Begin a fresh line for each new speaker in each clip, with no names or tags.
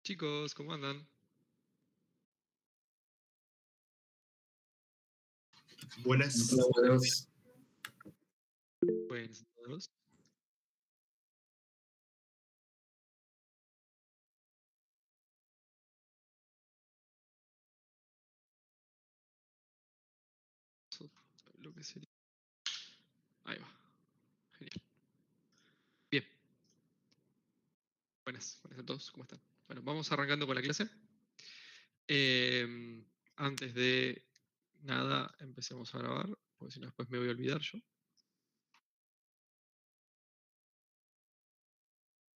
Chicos, ¿cómo andan?
Buenas.
Hola, buenas.
Buenas a todos. Lo que sería. Ahí va. Genial. Bien. Buenas a todos. ¿Cómo están? Bueno, vamos arrancando con la clase. Antes de nada, empecemos a grabar, porque si no después me voy a olvidar yo.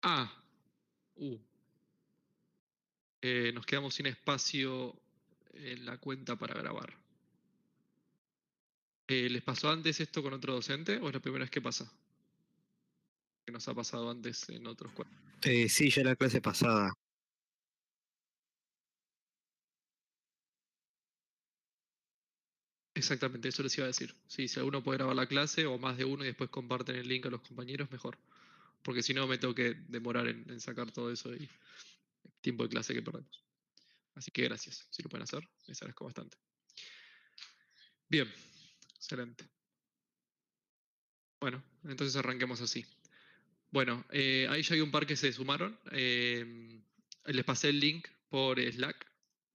Ah, uh, nos quedamos sin espacio en la cuenta para grabar. ¿Les pasó antes esto con otro docente o es la primera vez que pasa? Que nos ha pasado antes en otros cuadros.
Sí, ya la clase pasada.
Exactamente, eso les iba a decir. Sí, si alguno puede grabar la clase o más de uno y después comparten el link a los compañeros, mejor. Porque si no, me tengo que demorar en sacar todo eso y tiempo de clase que perdemos. Así que gracias. Si lo pueden hacer, les agradezco bastante. Bien, excelente. Bueno, entonces arranquemos así. Bueno, ahí ya hay un par que se sumaron. Les pasé el link por Slack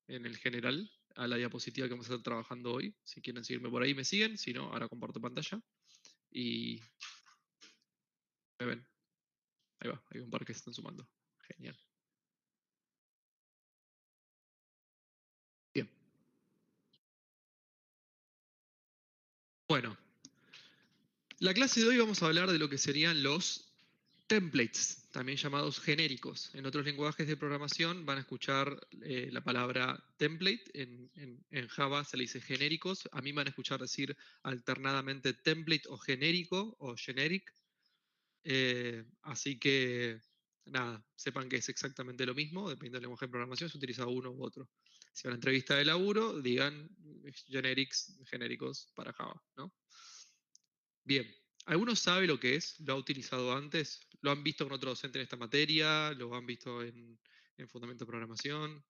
en el general a la diapositiva que vamos a estar trabajando hoy. Si quieren seguirme por ahí, me siguen. Si no, ahora comparto pantalla y me ven. Ahí va, hay un par que se están sumando. Genial. Bien. Bueno, la clase de hoy vamos a hablar de lo que serían los templates, también llamados genéricos. En otros lenguajes de programación van a escuchar la palabra template, en Java se le dice genéricos, a mí me van a escuchar decir alternadamente template o genérico o generic, así que nada, sepan que es exactamente lo mismo, dependiendo del lenguaje de programación, se utiliza uno u otro. Si van a entrevista de laburo, digan generics, genéricos para Java, ¿no? Bien, ¿alguno sabe lo que es? ¿Lo ha utilizado antes? ¿Lo han visto con otro docente en esta materia? ¿Lo han visto en Fundamento de Programación?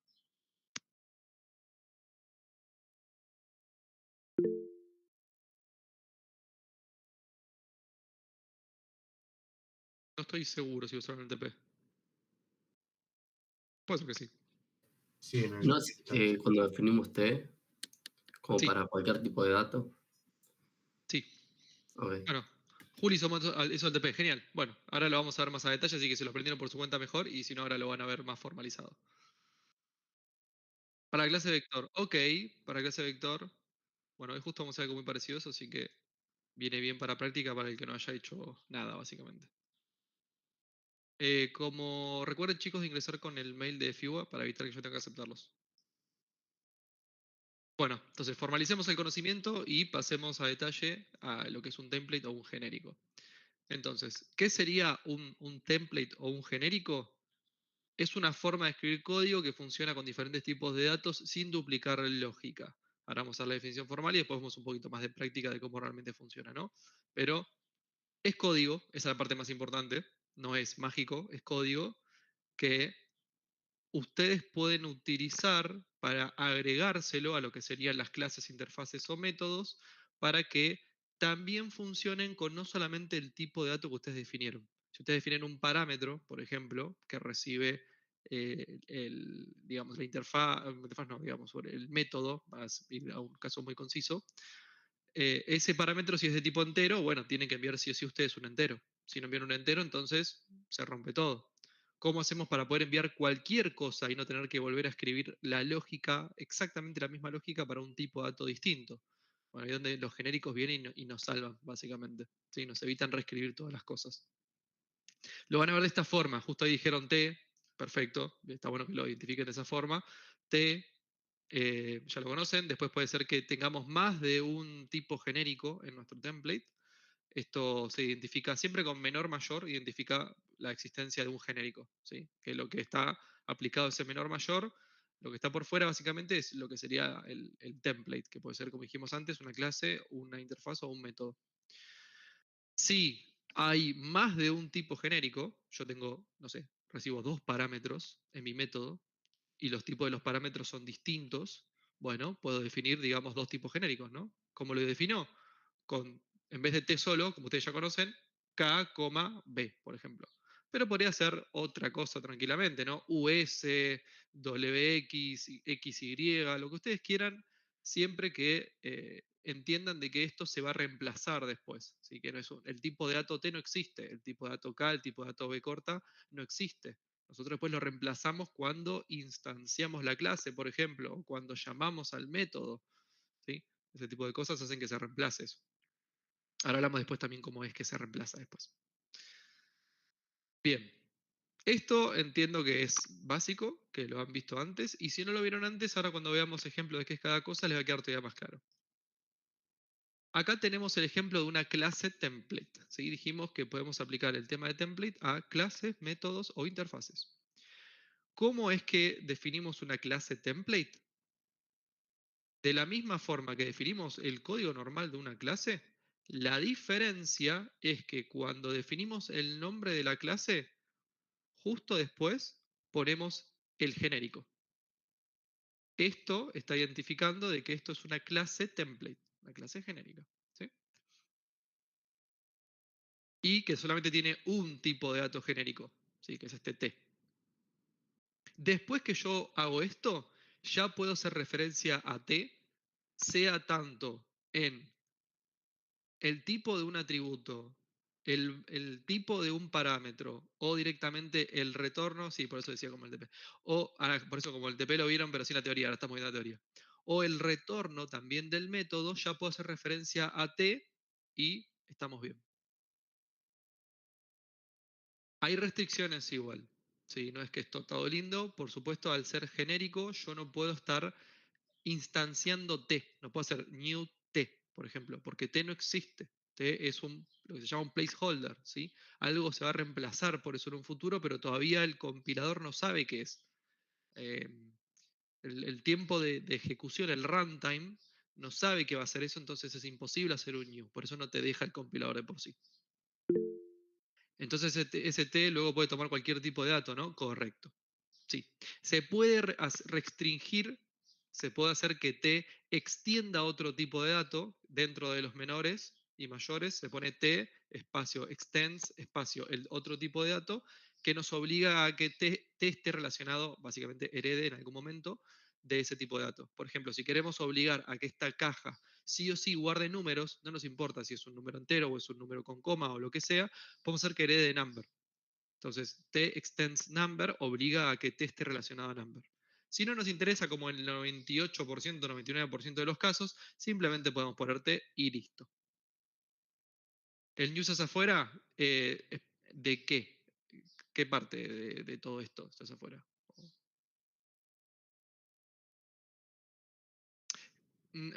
No estoy seguro si usaron el TP. Puede ser que sí.
Sí, en
¿No
el
es cuando definimos T como
Sí,
para cualquier tipo de dato?
sí.
Ok.
Bueno, Juli hizo el TP, genial. Bueno, ahora lo vamos a ver más a detalle, así que se lo aprendieron por su cuenta mejor y si no, ahora lo van a ver más formalizado. Para la clase vector, ok, para la clase vector, bueno, hoy justo vamos a ver algo muy parecido a eso, así que viene bien para práctica para el que no haya hecho nada, básicamente. Como recuerden, chicos, de ingresar con el mail de FIWA para evitar que yo tenga que aceptarlos. Bueno, entonces formalicemos el conocimiento y pasemos a detalle a lo que es un template o un genérico. Entonces, ¿qué sería un template o un genérico? Es una forma de escribir código que funciona con diferentes tipos de datos sin duplicar lógica. Ahora vamos a dar la definición formal y después vemos un poquito más de práctica de cómo realmente funciona, ¿no? Pero es código, esa es la parte más importante, no es mágico, es código que ustedes pueden utilizar para agregárselo a lo que serían las clases, interfaces o métodos para que también funcionen con no solamente el tipo de dato que ustedes definieron. Si ustedes definen un parámetro, por ejemplo, que recibe digamos, la interfaz no, digamos, el método, para ir a un caso muy conciso, ese parámetro, si es de tipo entero, bueno, tienen que enviar sí o sí ustedes un entero. Si no envían un entero, entonces se rompe todo. ¿Cómo hacemos para poder enviar cualquier cosa y no tener que volver a escribir la lógica, exactamente la misma lógica para un tipo de dato distinto? Bueno, ahí es donde los genéricos vienen y nos salvan, básicamente. ¿Sí? Nos evitan reescribir todas las cosas. Lo van a ver de esta forma. Justo ahí dijeron T, perfecto, está bueno que lo identifiquen de esa forma. T, ya lo conocen. Después puede ser que tengamos más de un tipo genérico en nuestro template. Esto se identifica siempre con menor mayor, identifica la existencia de un genérico, ¿sí? Que lo que está aplicado a ese menor mayor, lo que está por fuera básicamente es lo que sería el template, que puede ser, como dijimos antes, una clase, una interfaz o un método. Si hay más de un tipo genérico, yo tengo, no sé, recibo dos parámetros en mi método, y los tipos de los parámetros son distintos, bueno, puedo definir, digamos, dos tipos genéricos, ¿no? ¿Cómo lo defino? Con, en vez de T solo, como ustedes ya conocen, K, B, por ejemplo. Pero podría ser otra cosa tranquilamente, ¿no? US, WX, XY, lo que ustedes quieran, siempre que entiendan de que esto se va a reemplazar después. ¿Sí? Que no es el tipo de dato T no existe, el tipo de dato K, el tipo de dato B corta no existe. Nosotros después lo reemplazamos cuando instanciamos la clase, por ejemplo, o cuando llamamos al método. ¿Sí? Ese tipo de cosas hacen que se reemplace eso. Ahora hablamos después también cómo es que se reemplaza después. Bien, esto entiendo que es básico, que lo han visto antes, y si no lo vieron antes, ahora cuando veamos ejemplos de qué es cada cosa, les va a quedar todavía más claro. Acá tenemos el ejemplo de una clase template. ¿Sí? Dijimos que podemos aplicar el tema de template a clases, métodos o interfaces. ¿Cómo es que definimos una clase template? De la misma forma que definimos el código normal de una clase, la diferencia es que cuando definimos el nombre de la clase, justo después ponemos el genérico. Esto está identificando de que esto es una clase template, una clase genérica. ¿Sí? Y que solamente tiene un tipo de dato genérico, ¿sí? Que es este T. Después que yo hago esto, ya puedo hacer referencia a T, sea tanto en el tipo de un atributo, el tipo de un parámetro o directamente el retorno, sí, por eso decía como el TP, o por eso como el TP lo vieron, pero sin la teoría, ahora estamos viendo la teoría. O el retorno también del método, ya puedo hacer referencia a T y estamos bien. Hay restricciones igual, sí, no es que esto todo lindo, por supuesto al ser genérico yo no puedo estar instanciando T. No puedo hacer new T, por ejemplo, porque T no existe. T es lo que se llama un placeholder, ¿sí? Algo se va a reemplazar por eso en un futuro, pero todavía el compilador no sabe qué es. Eh, el tiempo de ejecución, el runtime, no sabe qué va a ser eso, entonces es imposible hacer un new. Por eso no te deja el compilador de por sí. Entonces ese T luego puede tomar cualquier tipo de dato, ¿no? Correcto. Sí, se puede restringir, se puede hacer que T extienda otro tipo de dato dentro de los menores y mayores, se pone T, espacio extends, espacio el otro tipo de dato, que nos obliga a que T esté relacionado, básicamente herede en algún momento de ese tipo de datos. Por ejemplo, si queremos obligar a que esta caja sí o sí guarde números, no nos importa si es un número entero o es un número con coma o lo que sea, podemos hacer que herede de number. Entonces, T extends number obliga a que T esté relacionado a number. Si no nos interesa, como en el 98%, 99% de los casos, simplemente podemos poner T y listo. ¿El news es afuera? ¿De qué? ¿Qué parte de todo esto estás afuera?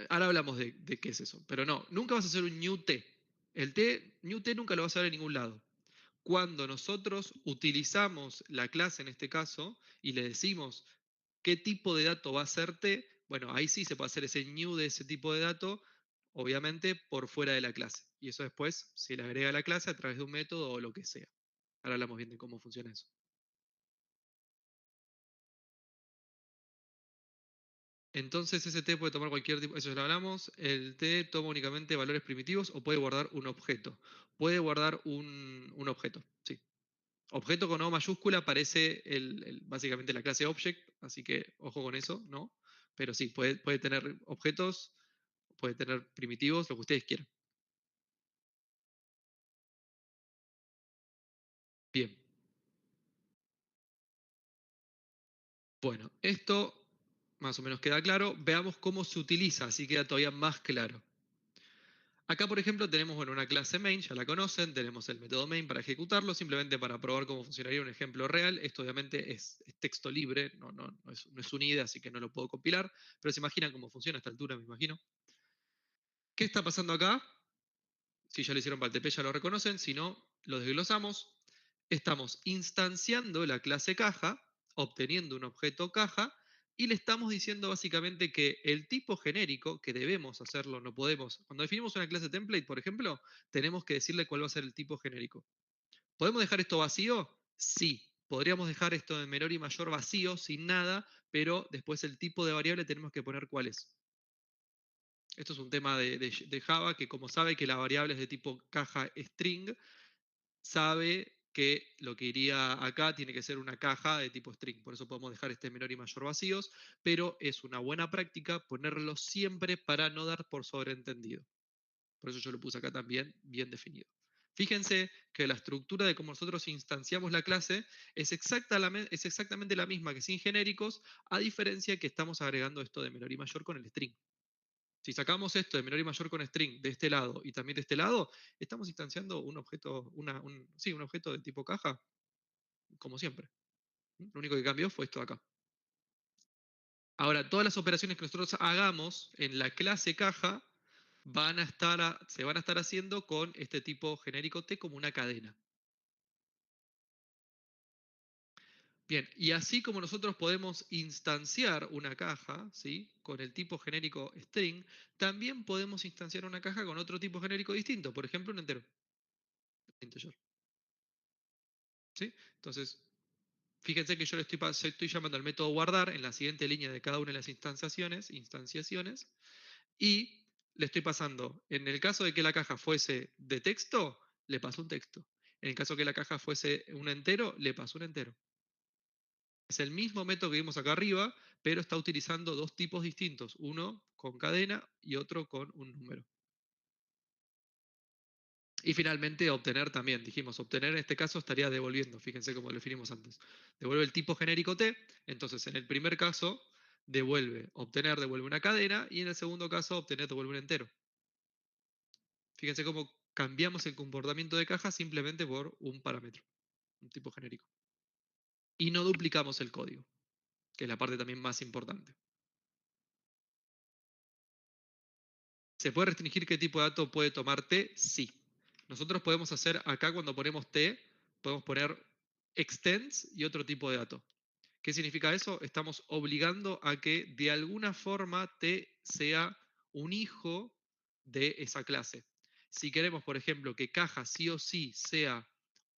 Ahora hablamos de qué es eso, pero no, nunca vas a hacer un new T. El new T nunca lo vas a ver en ningún lado. Cuando nosotros utilizamos la clase en este caso y le decimos qué tipo de dato va a ser T, bueno, ahí sí se puede hacer ese new de ese tipo de dato, obviamente por fuera de la clase. Y eso después se le agrega a la clase a través de un método o lo que sea. Ahora hablamos bien de cómo funciona eso. Entonces ese T puede tomar cualquier tipo, eso ya lo hablamos, el T toma únicamente valores primitivos o puede guardar un objeto. Puede guardar un objeto, sí. Objeto con O mayúscula parece básicamente la clase object, así que ojo con eso, ¿no? Pero sí, puede tener objetos, puede tener primitivos, lo que ustedes quieran. Bien. Bueno, esto más o menos queda claro. Veamos cómo se utiliza, así queda todavía más claro. Acá, por ejemplo, tenemos bueno, una clase main, ya la conocen, tenemos el método main para ejecutarlo, simplemente para probar cómo funcionaría un ejemplo real. Esto obviamente es texto libre, no es un IDE, así que no lo puedo compilar, pero se imaginan cómo funciona a esta altura, me imagino. ¿Qué está pasando acá? Si ya lo hicieron para el TP ya lo reconocen, si no, lo desglosamos. Estamos instanciando la clase caja, obteniendo un objeto caja, y le estamos diciendo básicamente que el tipo genérico, que debemos hacerlo, no podemos. Cuando definimos una clase template, por ejemplo, tenemos que decirle cuál va a ser el tipo genérico. ¿Podemos dejar esto vacío? Sí. podríamos dejar esto de menor y mayor vacío, sin nada, pero después el tipo de variable tenemos que poner cuál es. Esto es un tema de Java que como sabe que la variable es de tipo caja string, sabe que lo que iría acá tiene que ser una caja de tipo string. Por eso podemos dejar este menor y mayor vacíos, pero es una buena práctica ponerlo siempre para no dar por sobreentendido. Por eso yo lo puse acá también bien definido. Fíjense que la estructura de cómo nosotros instanciamos la clase es exactamente la misma que sin genéricos, a diferencia que estamos agregando esto de menor y mayor con el string. Si sacamos esto de menor y mayor con string de este lado y también de este lado, estamos instanciando un objeto, un objeto de tipo caja, como siempre. Lo único que cambió fue esto de acá. Ahora, todas las operaciones que nosotros hagamos en la clase caja se van a estar haciendo con este tipo genérico T como una cadena. Bien, y así como nosotros podemos instanciar una caja, ¿sí? Con el tipo genérico string, también podemos instanciar una caja con otro tipo genérico distinto, por ejemplo, un entero, integer. ¿Sí? Entonces, fíjense que yo le estoy llamando al método guardar en la siguiente línea de cada una de las instanciaciones, y le estoy pasando, en el caso de que la caja fuese de texto, le paso un texto. En el caso de que la caja fuese un entero, le paso un entero. Es el mismo método que vimos acá arriba, pero está utilizando dos tipos distintos, uno con cadena y otro con un número. Y finalmente obtener también, dijimos, obtener en este caso estaría devolviendo, fíjense cómo lo definimos antes. Devuelve el tipo genérico T, entonces en el primer caso obtener devuelve una cadena y en el segundo caso obtener devuelve un entero. Fíjense cómo cambiamos el comportamiento de caja simplemente por un parámetro, un tipo genérico. Y no duplicamos el código, que es la parte también más importante. ¿Se puede restringir qué tipo de dato puede tomar T? Sí. Nosotros podemos hacer acá cuando ponemos T, podemos poner extends y otro tipo de dato. ¿Qué significa eso? Estamos obligando a que de alguna forma T sea un hijo de esa clase. Si queremos, por ejemplo, que caja sí o sí sea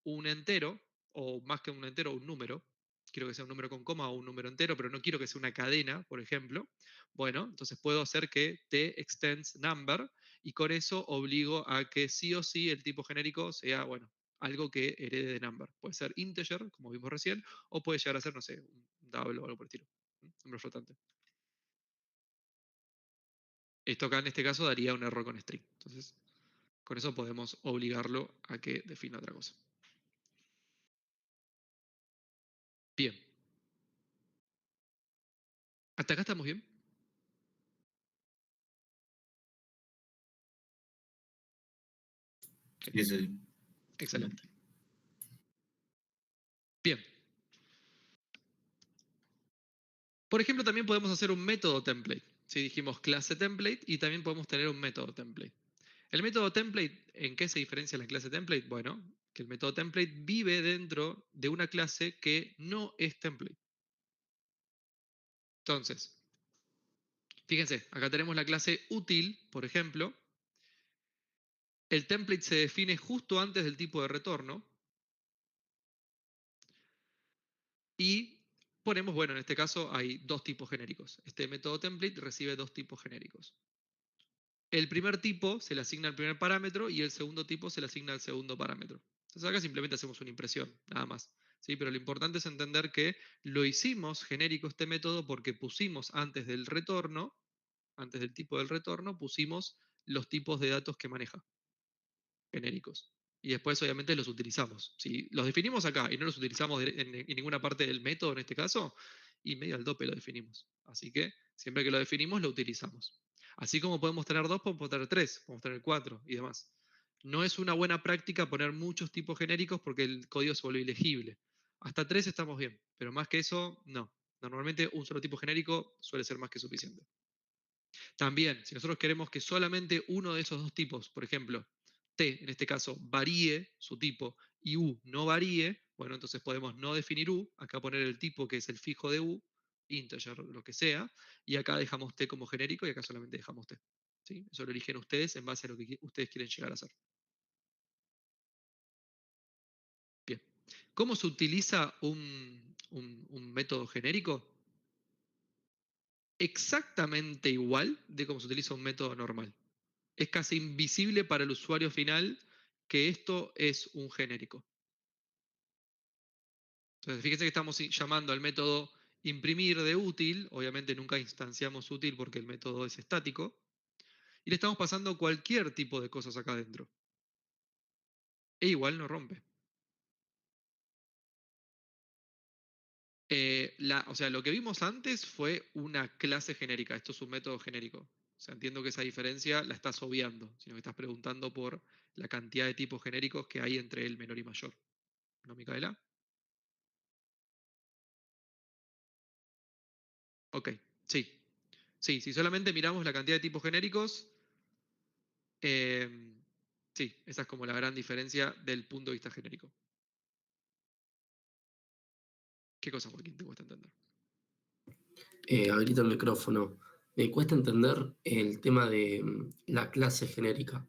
un entero, o más que un entero, un número, quiero que sea un número con coma o un número entero, pero no quiero que sea una cadena, por ejemplo, bueno, entonces puedo hacer que T extends number y con eso obligo a que sí o sí el tipo genérico sea, bueno, algo que herede de number. Puede ser integer, como vimos recién, o puede llegar a ser, no sé, un double o algo por el estilo. Número flotante. Esto acá en este caso daría un error con string. Entonces, con eso podemos obligarlo a que defina otra cosa. Bien. ¿Hasta acá estamos bien?
Sí, sí.
Excelente. Bien. Por ejemplo, también podemos hacer un método template. Si dijimos clase template y también podemos tener un método template. El método template, ¿en qué se diferencia la clase template? Bueno, que el método template vive dentro de una clase que no es template. Entonces, fíjense, acá tenemos la clase útil, por ejemplo. El template se define justo antes del tipo de retorno. Y ponemos, bueno, en este caso hay dos tipos genéricos. Este método template recibe dos tipos genéricos. El primer tipo se le asigna al primer parámetro y el segundo tipo se le asigna al segundo parámetro. Entonces acá simplemente hacemos una impresión, nada más. ¿Sí? Pero lo importante es entender que lo hicimos genérico este método porque pusimos antes del tipo del retorno, pusimos los tipos de datos que maneja, genéricos. Y después obviamente los utilizamos. Si los definimos acá y no los utilizamos en ninguna parte del método en este caso, y medio al dope lo definimos. Así que siempre que lo definimos lo utilizamos. Así como podemos tener dos, podemos tener tres, podemos tener cuatro y demás. No es una buena práctica poner muchos tipos genéricos porque el código se vuelve ilegible. Hasta tres estamos bien, pero más que eso, no. Normalmente un solo tipo genérico suele ser más que suficiente. También, si nosotros queremos que solamente uno de esos dos tipos, por ejemplo, T en este caso, varíe su tipo y U no varíe, bueno, entonces podemos no definir U, acá poner el tipo que es el fijo de U, integer, lo que sea, y acá dejamos T como genérico y acá solamente dejamos T. ¿Sí? Eso lo eligen ustedes en base a lo que ustedes quieren llegar a hacer. Bien. ¿Cómo se utiliza un método genérico? Exactamente igual de cómo se utiliza un método normal. Es casi invisible para el usuario final que esto es un genérico. Entonces, fíjense que estamos llamando al método imprimir de útil, obviamente nunca instanciamos útil porque el método es estático, y le estamos pasando cualquier tipo de cosas acá adentro. E igual no rompe. O sea, lo que vimos antes fue una clase genérica, esto es un método genérico. O sea, entiendo que esa diferencia la estás obviando, sino que estás preguntando por la cantidad de tipos genéricos que hay entre el menor y mayor. ¿No, Micaela? Ok, sí. Sí, si solamente miramos la cantidad de tipos genéricos, sí, esa es como la gran diferencia del punto de vista genérico. ¿Qué cosa, Joaquín, te cuesta entender?
Habilito el micrófono. Me cuesta entender el tema de la clase genérica.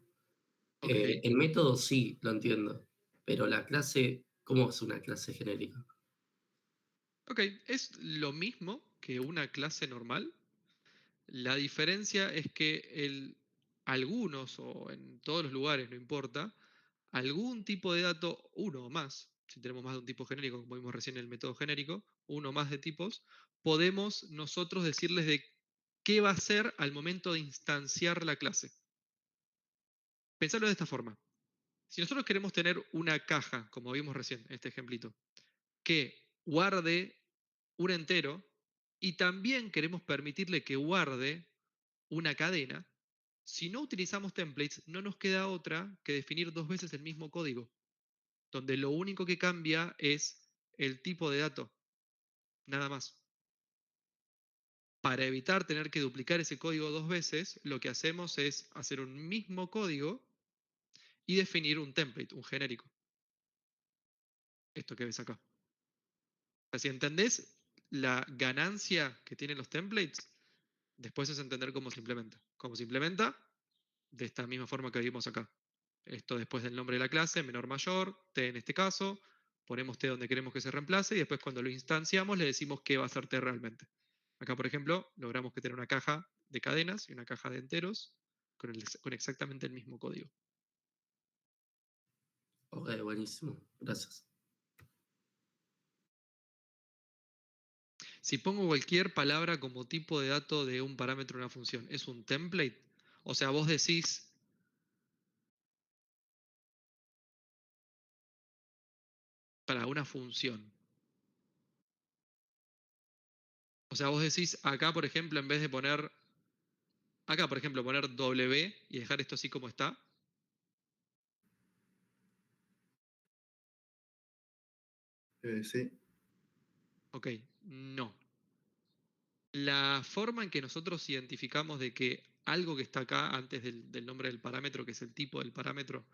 Ok,
El método sí, lo entiendo, pero la clase, ¿cómo es una clase genérica?
ok, es lo mismo que una clase normal. La diferencia es que algunos, o en todos los lugares, no importa, algún tipo de dato, uno o más, si tenemos más de un tipo genérico, como vimos recién en el método genérico, uno o más de tipos, podemos nosotros decirles de qué va a ser al momento de instanciar la clase. Pensarlo de esta forma. Si nosotros queremos tener una caja, como vimos recién en este ejemplito, que guarde un entero y también queremos permitirle que guarde una cadena, si no utilizamos templates, no nos queda otra que definir dos veces el mismo código, donde lo único que cambia es el tipo de dato, nada más. Para evitar tener que duplicar ese código dos veces, lo que hacemos es hacer un mismo código y definir un template, un genérico. Esto que ves acá. O sea, si entendés la ganancia que tienen los templates, después es entender cómo se implementa. Cómo se implementa de esta misma forma que vimos acá. Esto después del nombre de la clase, menor mayor, t en este caso, ponemos t donde queremos que se reemplace y después cuando lo instanciamos le decimos qué va a ser t realmente. Acá, por ejemplo, logramos que tenga una caja de cadenas y una caja de enteros con exactamente el mismo código.
Ok, buenísimo, gracias.
Si pongo cualquier palabra como tipo de dato de un parámetro de una función, ¿es un template? O sea, vos decís para una función. O sea, vos decís acá, por ejemplo, en vez de poner, acá, por ejemplo, poner W y dejar esto así como está.
Sí.
Ok, no. La forma en que nosotros identificamos de que algo que está acá antes del nombre del parámetro, que es el tipo del parámetro,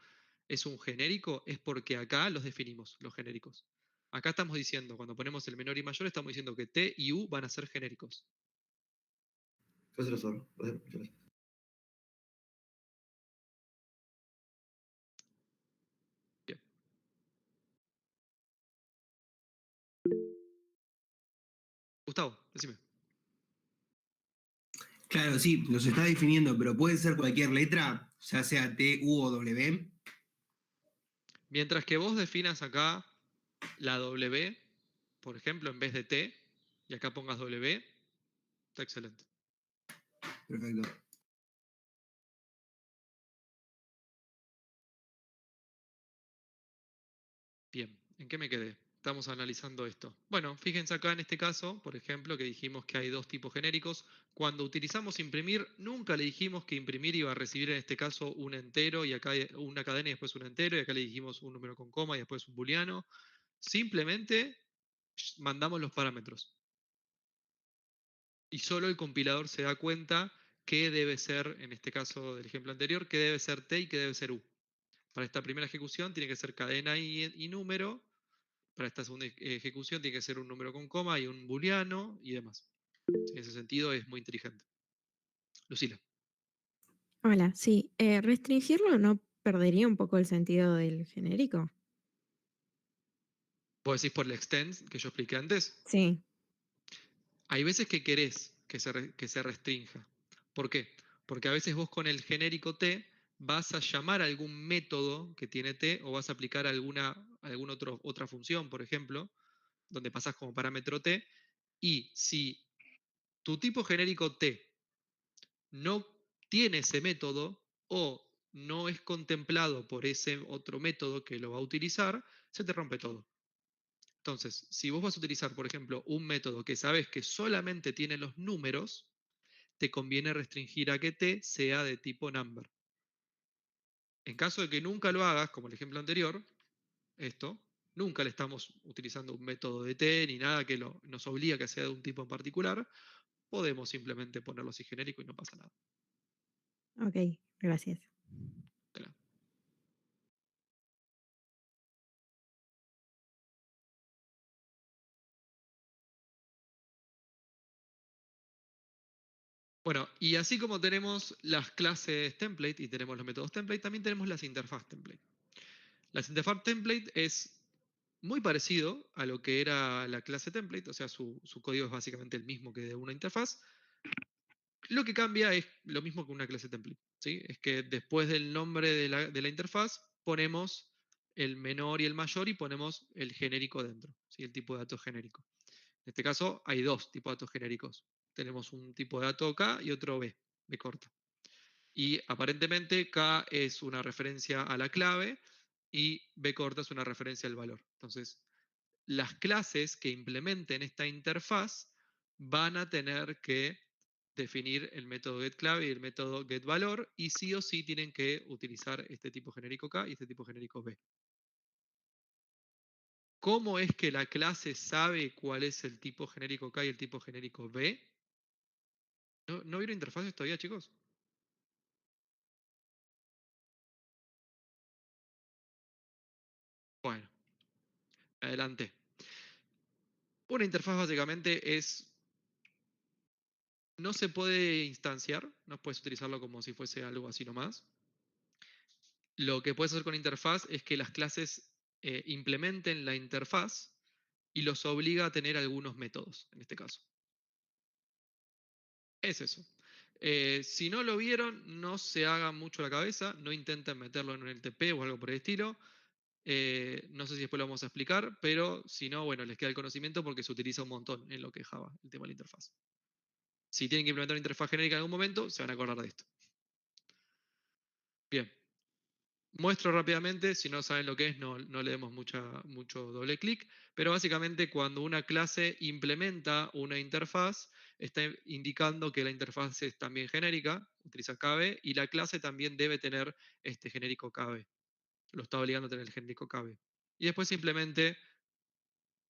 es un genérico, es porque acá los definimos, los genéricos. Acá estamos diciendo, cuando ponemos el menor y mayor, estamos diciendo que T y U van a ser genéricos.
Yo solo. Muchas gracias.
Bien. Gustavo, decime.
Claro, sí, los está definiendo, pero puede ser cualquier letra, ya sea T, U o W.
Mientras que vos definas acá la W, por ejemplo, en vez de T, y acá pongas W, está excelente.
Perfecto.
Bien, ¿en qué me quedé? Estamos analizando esto. Bueno, fíjense acá en este caso, por ejemplo, que dijimos que hay dos tipos genéricos. Cuando utilizamos imprimir, nunca le dijimos que imprimir iba a recibir en este caso un entero y acá una cadena y después un entero, y acá le dijimos un número con coma y después un booleano. Simplemente mandamos los parámetros. Y solo el compilador se da cuenta qué debe ser, en este caso del ejemplo anterior, qué debe ser T y qué debe ser U. Para esta primera ejecución tiene que ser cadena y número. Para esta segunda ejecución tiene que ser un número con coma y un booleano y demás. En ese sentido es muy inteligente. Lucila.
Hola, sí. ¿Restringirlo no perdería un poco el sentido del genérico?
Vos decís por el extend que yo expliqué antes.
Sí.
Hay veces que querés que se restrinja. ¿Por qué? Porque a veces vos con el genérico T vas a llamar a algún método que tiene T o vas a aplicar alguna otra función, por ejemplo, donde pasás como parámetro T. Y si tu tipo genérico T no tiene ese método o no es contemplado por ese otro método que lo va a utilizar, se te rompe todo. Entonces, si vos vas a utilizar, por ejemplo, un método que sabes que solamente tiene los números, te conviene restringir a que T sea de tipo number. En caso de que nunca lo hagas, como el ejemplo anterior, esto, nunca le estamos utilizando un método de T ni nada que nos obliga a que sea de un tipo en particular, podemos simplemente ponerlo así genérico y no pasa nada.
Ok, gracias.
Espera. Bueno, y así como tenemos las clases template y tenemos los métodos template, también tenemos las interfaz template. Las interfaz template es muy parecido a lo que era la clase template, o sea, su código es básicamente el mismo que de una interfaz. Lo que cambia es lo mismo que una clase template, ¿sí? Es que después del nombre de la interfaz ponemos el menor y el mayor y ponemos el genérico dentro, ¿sí? El tipo de dato genérico. En este caso hay dos tipos de datos genéricos. Tenemos un tipo de dato K y otro B corta. Y aparentemente K es una referencia a la clave y B corta es una referencia al valor. Entonces, las clases que implementen esta interfaz van a tener que definir el método getClave y el método getValor y sí o sí tienen que utilizar este tipo genérico K y este tipo genérico B. ¿Cómo es que la clase sabe cuál es el tipo genérico K y el tipo genérico B? ¿No vieron interfaces todavía, chicos? Bueno, adelante. Una interfaz básicamente no se puede instanciar, no puedes utilizarlo como si fuese algo así nomás. Lo que puedes hacer con interfaz es que las clases implementen la interfaz y los obliga a tener algunos métodos, en este caso. Es eso. Si no lo vieron, no se hagan mucho la cabeza, no intenten meterlo en un LTP o algo por el estilo. No sé si después lo vamos a explicar, pero si no, bueno, les queda el conocimiento porque se utiliza un montón en lo que es Java, el tema de la interfaz. Si tienen que implementar una interfaz genérica en algún momento, se van a acordar de esto. Bien. Muestro rápidamente, si no saben lo que es, no le demos mucho doble clic, pero básicamente cuando una clase implementa una interfaz, está indicando que la interfaz es también genérica, utiliza KB, y la clase también debe tener este genérico KB. Lo está obligando a tener el genérico KB. Y después simplemente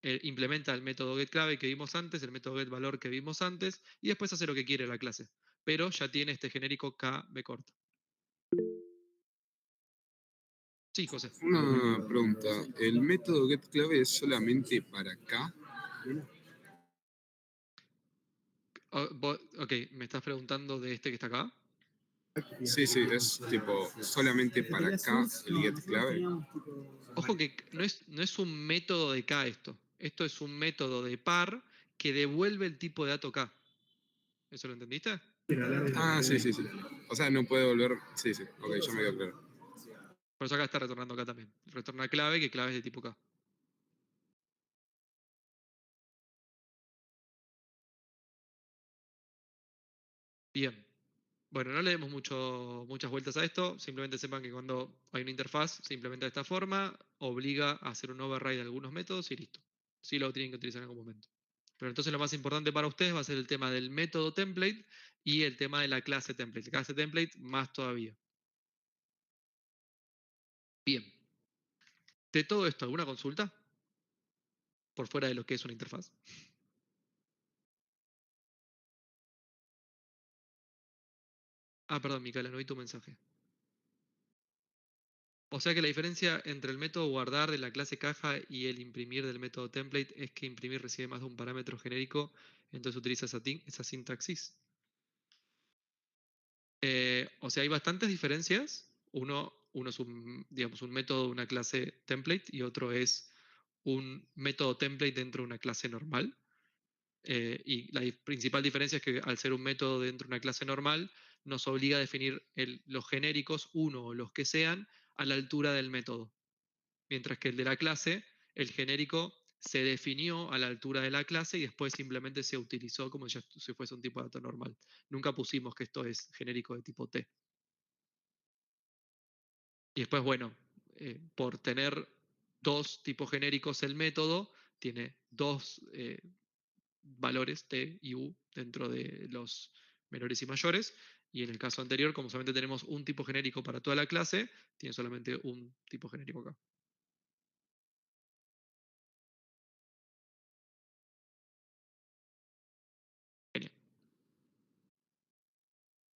implementa el método getClave que vimos antes, el método getValor que vimos antes, y después hace lo que quiere la clase. Pero ya tiene este genérico KB corta. Sí, José.
Una pregunta, ¿el método getClave es solamente para K?
Ok, ¿me estás preguntando de este que está acá?
Sí, es tipo solamente para K el getClave.
Ojo que no es un método de K esto. Esto es un método de par que devuelve el tipo de dato K. ¿Eso lo entendiste?
Ah, sí. O sea, no puede volver. Sí, ok, ya me quedó claro.
Por eso acá está retornando K también. Retorna clave, que clave es de tipo K. Bien. Bueno, no le demos muchas vueltas a esto. Simplemente sepan que cuando hay una interfaz se implementa de esta forma, obliga a hacer un override de algunos métodos y listo. Sí lo tienen que utilizar en algún momento. Pero entonces lo más importante para ustedes va a ser el tema del método template y el tema de la clase template. La clase template más todavía. Bien. De todo esto, ¿alguna consulta? Por fuera de lo que es una interfaz. Ah, perdón, Micaela, no vi tu mensaje. O sea que la diferencia entre el método guardar de la clase caja y el imprimir del método template es que imprimir recibe más de un parámetro genérico, entonces utiliza esa sintaxis. O sea, hay bastantes diferencias. Uno es digamos, un método de una clase template y otro es un método template dentro de una clase normal. Y la principal diferencia es que al ser un método dentro de una clase normal, nos obliga a definir los genéricos, uno o los que sean, a la altura del método. Mientras que el de la clase, el genérico se definió a la altura de la clase y después simplemente se utilizó como si fuese un tipo de dato normal. Nunca pusimos que esto es genérico de tipo T. Y después, bueno, por tener dos tipos genéricos el método, tiene dos valores T y U dentro de los menores y mayores. Y en el caso anterior, como solamente tenemos un tipo genérico para toda la clase, tiene solamente un tipo genérico acá. Genial.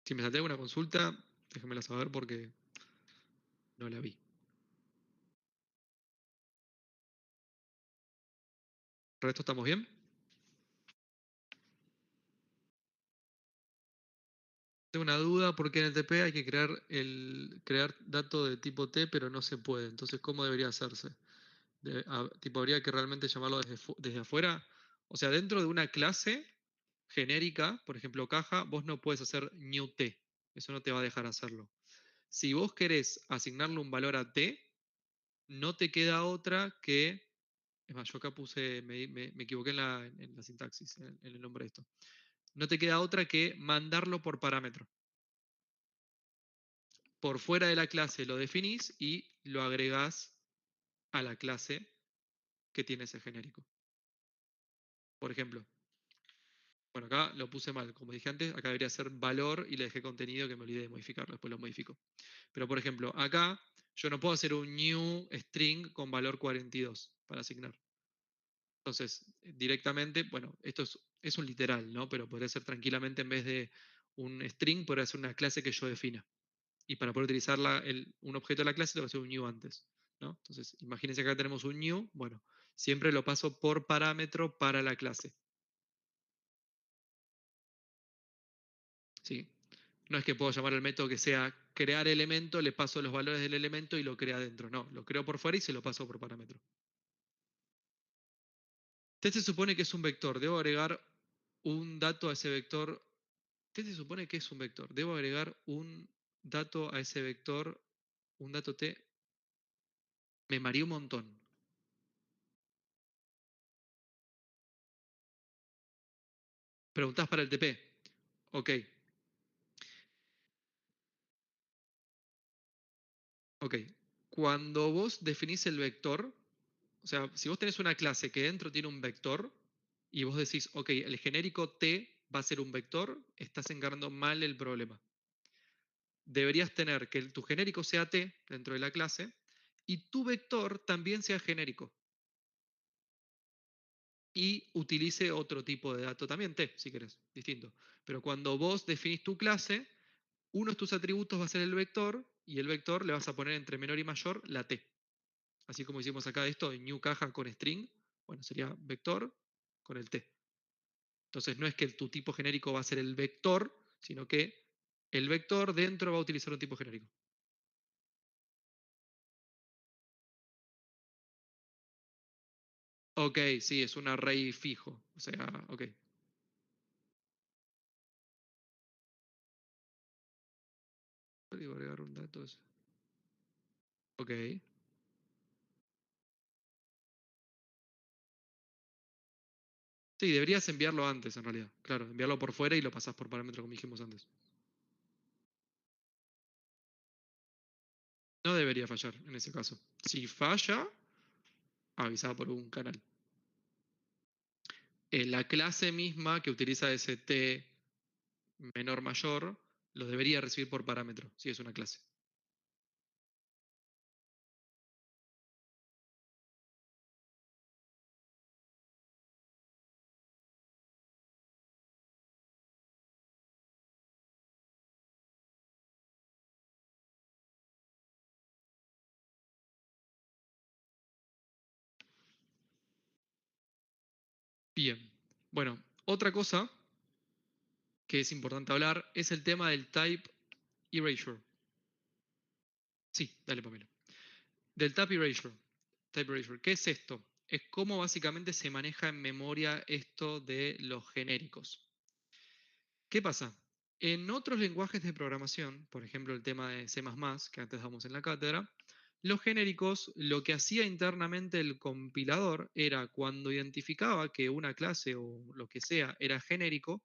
Si me salté alguna consulta, déjenmela saber porque no la vi. ¿El resto estamos bien? Tengo una duda porque en el TP hay que crear dato de tipo T, pero no se puede. Entonces, ¿cómo debería hacerse? Tipo, ¿habría que realmente llamarlo desde afuera? O sea, dentro de una clase genérica, por ejemplo, caja, vos no puedes hacer new T. Eso no te va a dejar hacerlo. Si vos querés asignarle un valor a T, no te queda otra que... Es más, yo acá puse, me equivoqué en la sintaxis, en el nombre de esto. No te queda otra que mandarlo por parámetro. Por fuera de la clase lo definís y lo agregás a la clase que tiene ese genérico. Por ejemplo, bueno, acá lo puse mal. Como dije antes, acá debería ser valor y le dejé contenido que me olvidé de modificarlo. Después lo modifico. Pero por ejemplo, acá yo no puedo hacer un new string con valor 42 para asignar. Entonces, directamente, bueno, esto es un literal, ¿no? Pero podría ser tranquilamente en vez de un string, podría ser una clase que yo defina. Y para poder utilizar un objeto de la clase, le voy a hacer un new antes, ¿no? Entonces, imagínense que acá tenemos un new, bueno, siempre lo paso por parámetro para la clase. ¿Sí? No es que puedo llamar al método que sea crear elemento, le paso los valores del elemento y lo crea dentro. No, lo creo por fuera y se lo paso por parámetro. Este se supone que es un vector. Debo agregar un dato a ese vector. Este se supone que es un vector. Debo agregar un dato a ese vector, un dato T. Me mareé un montón. Preguntás para el TP. Ok. Ok. Cuando vos definís el vector, o sea, si vos tenés una clase que dentro tiene un vector y vos decís, ok, el genérico T va a ser un vector, estás encarando mal el problema. Deberías tener que tu genérico sea T dentro de la clase y tu vector también sea genérico. Y utilice otro tipo de dato también T, si querés, distinto. Pero cuando vos definís tu clase, uno de tus atributos va a ser el vector y el vector le vas a poner entre menor y mayor la T. Así como hicimos acá esto en new caja con string, bueno, sería vector con el T. Entonces no es que tu tipo genérico va a ser el vector, sino que el vector dentro va a utilizar un tipo genérico. Ok, sí, es un array fijo. O sea, ok. Puedo agregar un dato. Ok. Sí, deberías enviarlo antes en realidad. Claro, enviarlo por fuera y lo pasás por parámetro como dijimos antes. No debería fallar en ese caso. Si falla, avisa por un canal. La clase misma que utiliza ese T menor mayor lo debería recibir por parámetro, si es una clase. Bien. Bueno, otra cosa que es importante hablar es el tema del type erasure. Sí, dale, Pamela. Del type erasure. Type erasure. ¿Qué es esto? es cómo básicamente se maneja en memoria esto de los genéricos. ¿Qué pasa? En otros lenguajes de programación, por ejemplo el tema de C++, que antes damos en la cátedra, los genéricos, lo que hacía internamente el compilador era cuando identificaba que una clase o lo que sea era genérico,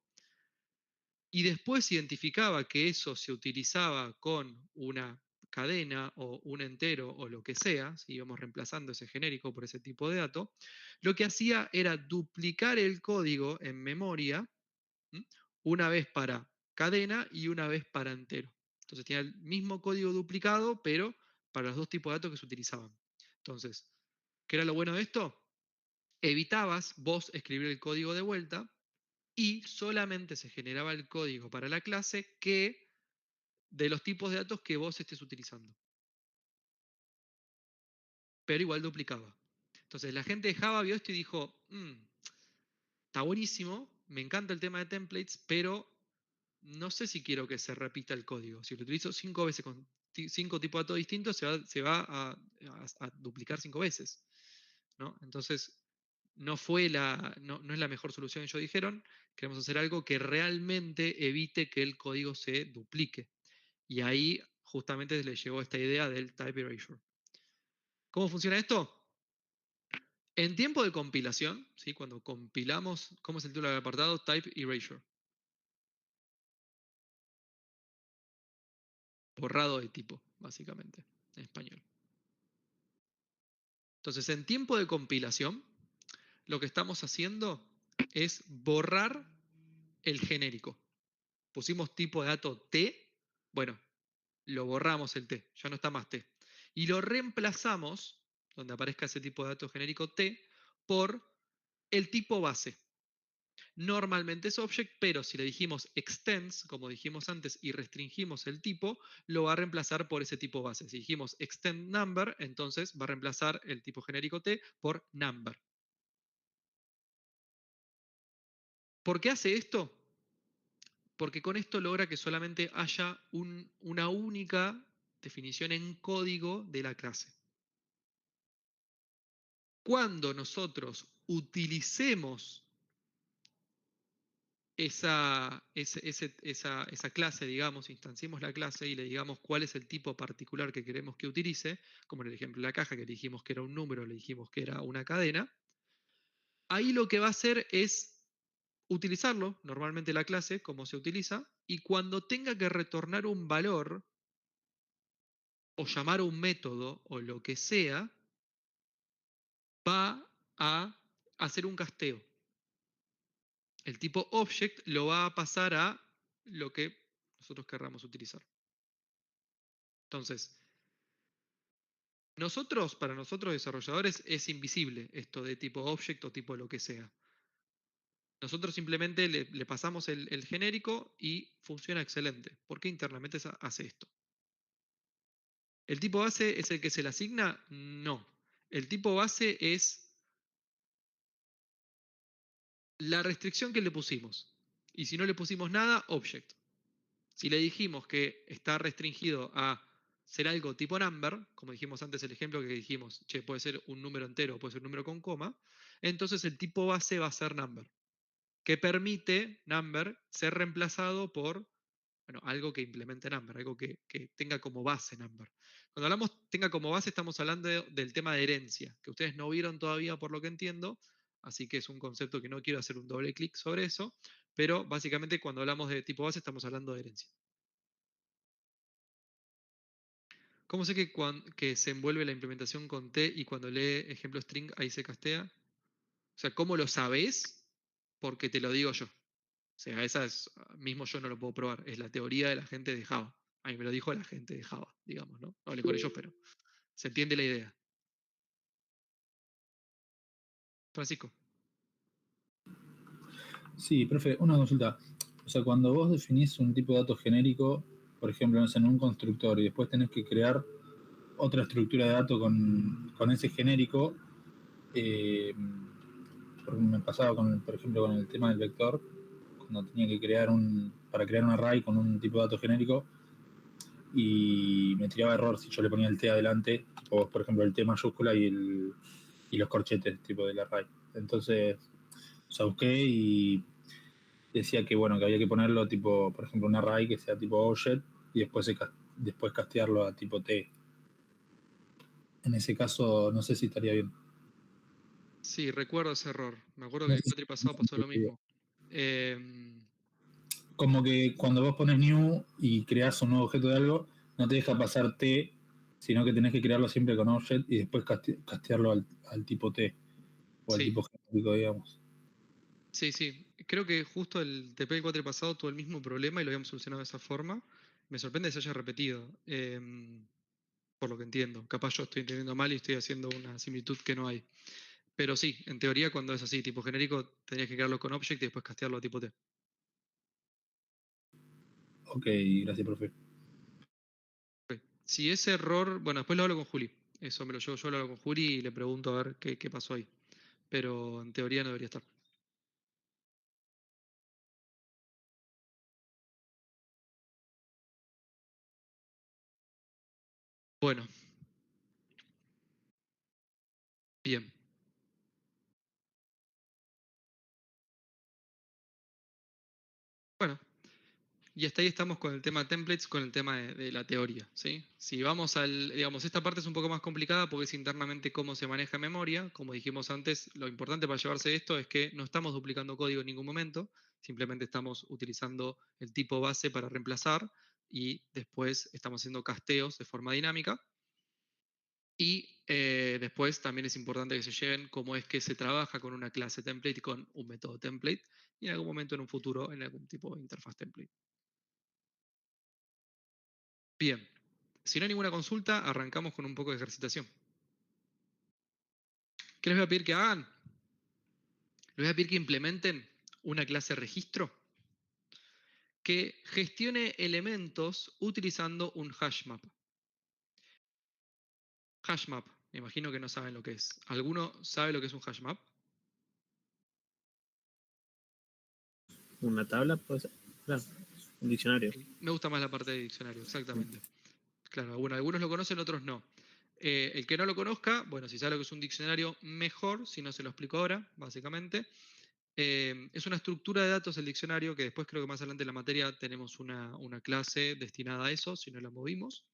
y después identificaba que eso se utilizaba con una cadena o un entero o lo que sea, si íbamos reemplazando ese genérico por ese tipo de dato, lo que hacía era duplicar el código en memoria, ¿m? Una vez para cadena y una vez para entero. Entonces tenía el mismo código duplicado, pero para los dos tipos de datos que se utilizaban. Entonces, ¿qué era lo bueno de esto? Evitabas vos escribir el código de vuelta y solamente se generaba el código para la clase que de los tipos de datos que vos estés utilizando. Pero igual duplicaba. Entonces la gente de Java vio esto y dijo, está buenísimo, me encanta el tema de templates, pero no sé si quiero que se repita el código. Si lo utilizo 5 veces con 5 tipos de datos distintos, se va a duplicar 5 veces, ¿no? Entonces, no es la mejor solución, ellos dijeron. Queremos hacer algo que realmente evite que el código se duplique. Y ahí justamente les llegó esta idea del type erasure. ¿Cómo funciona esto? En tiempo de compilación, ¿sí? Cuando compilamos, ¿cómo es el título del apartado? Type erasure. Borrado de tipo, básicamente, en español. Entonces, en tiempo de compilación, lo que estamos haciendo es borrar el genérico. Pusimos tipo de dato T, bueno, lo borramos el T, ya no está más T. Y lo reemplazamos, donde aparezca ese tipo de dato genérico T, por el tipo base. Normalmente es object, pero si le dijimos extends, como dijimos antes, y restringimos el tipo, lo va a reemplazar por ese tipo base. Si dijimos extend number, entonces va a reemplazar el tipo genérico T por number. ¿Por qué hace esto? Porque con esto logra que solamente haya una única definición en código de la clase. Cuando nosotros utilicemos esa clase, digamos, instanciemos la clase y le digamos cuál es el tipo particular que queremos que utilice, como en el ejemplo de la caja, que le dijimos que era un número, le dijimos que era una cadena, ahí lo que va a hacer es utilizarlo, normalmente la clase, como se utiliza, y cuando tenga que retornar un valor o llamar a un método o lo que sea, va a hacer un casteo. El tipo object lo va a pasar a lo que nosotros querramos utilizar. Entonces, para nosotros desarrolladores es invisible esto de tipo object o tipo lo que sea. Nosotros simplemente le pasamos el genérico y funciona excelente, porque internamente hace esto. ¿El tipo base es el que se le asigna? No. El tipo base es la restricción que le pusimos. Y si no le pusimos nada, object. Si le dijimos que está restringido a ser algo tipo number, como dijimos antes el ejemplo que dijimos, che, puede ser un número entero, puede ser un número con coma, entonces el tipo base va a ser number, que permite number ser reemplazado por algo que implemente number, algo que tenga como base number. Cuando hablamos tenga como base, estamos hablando del tema de herencia, que ustedes no vieron todavía por lo que entiendo, así que es un concepto que no quiero hacer un doble clic sobre eso, pero básicamente cuando hablamos de tipo base estamos hablando de herencia. ¿Cómo sé que se envuelve la implementación con T y cuando lee ejemplo string ahí se castea? O sea, ¿cómo lo sabés? Porque te lo digo yo. O sea, mismo yo no lo puedo probar. Es la teoría de la gente de Java. A mí me lo dijo la gente de Java, digamos, ¿no? No hablé con ellos, pero se entiende la idea. Francisco.
Sí, profe, una consulta. O sea, cuando vos definís un tipo de dato genérico, por ejemplo, no sé, en un constructor, y después tenés que crear otra estructura de datos con ese genérico, porque me pasaba, por ejemplo, con el tema del vector, cuando tenía que para crear un array con un tipo de dato genérico, y me tiraba error si yo le ponía el T adelante, o por ejemplo el T mayúscula y y los corchetes tipo del array. Entonces, o sea, busqué y decía que bueno, que había que ponerlo tipo, por ejemplo, un array que sea tipo object y después castearlo a tipo T. En ese caso, no sé si estaría bien.
Sí, recuerdo ese error. Me acuerdo
No
que el
sé si
cuatri pasado pasó lo mismo.
como que cuando vos pones new y creas un nuevo objeto de algo, no te deja pasar T, sino que tenés que crearlo siempre con object y después castearlo al tipo T o al
Sí,
tipo genérico, digamos.
sí, sí. Creo que justo el TP del cuatri pasado tuvo el mismo problema y lo habíamos solucionado de esa forma. Me sorprende que se haya repetido, por lo que entiendo. Capaz yo estoy entendiendo mal y estoy haciendo una similitud que no hay. Pero sí, en teoría cuando es así, tipo genérico, tenías que crearlo con object y después castearlo a tipo T.
Ok, gracias, profe.
Ok. Si ese error, bueno, después lo hablo con Juli. Eso me lo llevo yo, lo hablo con Juli y le pregunto a ver qué pasó ahí. Pero en teoría no debería estar. Bueno, bien. Bueno, y hasta ahí estamos con el tema templates, con el tema de la teoría, ¿sí? Si vamos digamos, esta parte es un poco más complicada porque es internamente cómo se maneja memoria. Como dijimos antes, lo importante para llevarse esto es que no estamos duplicando código en ningún momento, simplemente estamos utilizando el tipo base para reemplazar y después estamos haciendo casteos de forma dinámica. Y después también es importante que se lleven cómo es que se trabaja con una clase template y con un método template y en algún momento en un futuro en algún tipo de interfaz template. Bien, si no hay ninguna consulta, arrancamos con un poco de ejercitación. ¿Qué les voy a pedir que hagan? Les voy a pedir que implementen una clase registro que gestione elementos utilizando un hashmap. Hashmap, me imagino que no saben lo que es. ¿Alguno sabe lo que es un hashmap?
Una tabla, puede ser. Claro, un diccionario.
Me gusta más la parte de diccionario, exactamente. Claro, bueno, algunos lo conocen, otros no. El que no lo conozca, bueno, si sabe lo que es un diccionario, mejor, si no se lo explico ahora, básicamente. Es una estructura de datos el diccionario, que después creo que más adelante en la materia tenemos una clase destinada a eso, si no la movimos.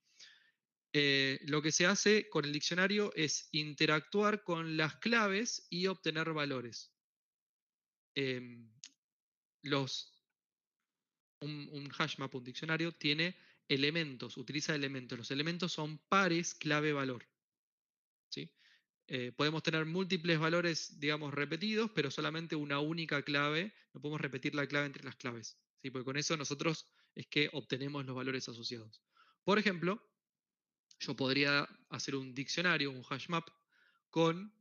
Lo que se hace con el diccionario es interactuar con las claves y obtener valores. Em, un hashmap, un diccionario, tiene elementos, utiliza elementos. Los elementos son pares clave-valor. ¿Sí? Podemos tener múltiples valores, digamos, repetidos, pero solamente una única clave. No podemos repetir la clave entre las claves. ¿Sí? Porque con eso nosotros es que obtenemos los valores asociados. Por ejemplo, yo podría hacer un diccionario, un hashmap, con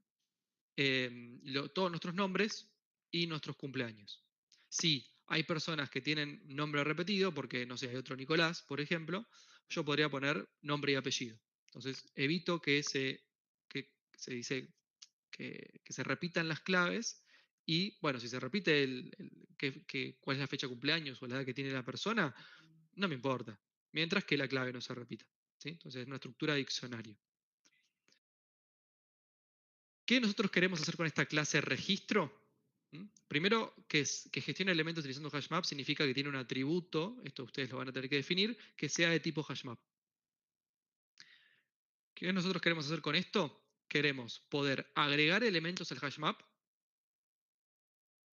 todos nuestros nombres y nuestros cumpleaños. Si hay personas que tienen nombre repetido, porque no sé, hay otro Nicolás, por ejemplo, yo podría poner nombre y apellido. Entonces, evito que se dice que se repitan las claves y, bueno, si se repite cuál es la fecha de cumpleaños o la edad que tiene la persona, no me importa, mientras que la clave no se repita. ¿Sí? Entonces, es una estructura de diccionario. ¿Qué nosotros queremos hacer con esta clase registro? Primero, que gestione elementos utilizando hashmap significa que tiene un atributo, esto ustedes lo van a tener que definir, que sea de tipo hashmap. ¿Qué nosotros queremos hacer con esto? Queremos poder agregar elementos al hashmap,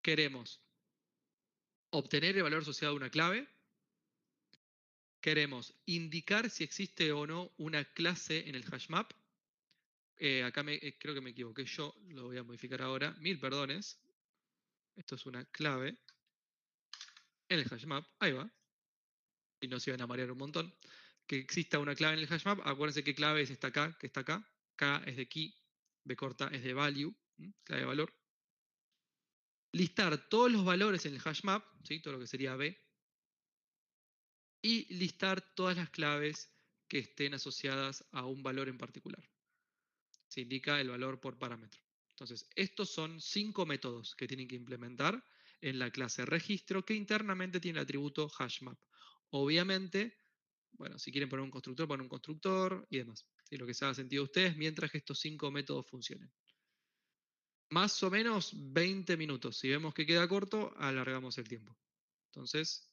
queremos obtener el valor asociado a una clave, queremos indicar si existe o no una clase en el hashmap. Acá creo que me equivoqué yo, lo voy a modificar ahora. Mil perdones. Esto es una clave en el hashmap. Ahí va. Y no se iban a marear un montón. Que exista una clave en el hashmap. Acuérdense qué clave es esta acá, que está acá. K es de key, B corta es de value, clave de valor. Listar todos los valores en el hashmap, ¿sí? Todo lo que sería B. Y listar todas las claves que estén asociadas a un valor en particular. Se indica el valor por parámetro. Entonces, estos son 5 métodos que tienen que implementar en la clase registro que internamente tiene el atributo hashmap. Obviamente, bueno, si quieren poner un constructor, ponen un constructor y demás. ¿Sí? Lo que se haga sentido a ustedes mientras que estos 5 métodos funcionen. Más o menos 20 minutos. Si vemos que queda corto, alargamos el tiempo. Entonces,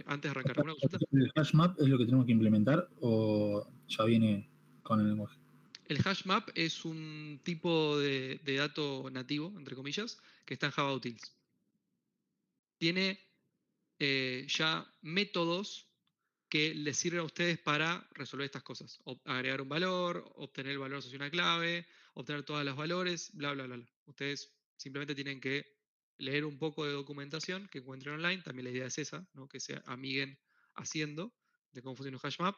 antes de arrancar, ¿alguna consulta?
¿El hash map es lo que tenemos que implementar o ya viene con el lenguaje?
El hash map es un tipo de dato nativo, entre comillas, que está en Java Utils. Tiene ya métodos que les sirven a ustedes para resolver estas cosas. Agregar un valor, obtener el valor asociado a una clave, obtener todos los valores, bla, bla, bla, bla. Ustedes simplemente tienen que leer un poco de documentación que encuentren online. También la idea es esa, ¿no? Que se amiguen haciendo de cómo funciona un hash map.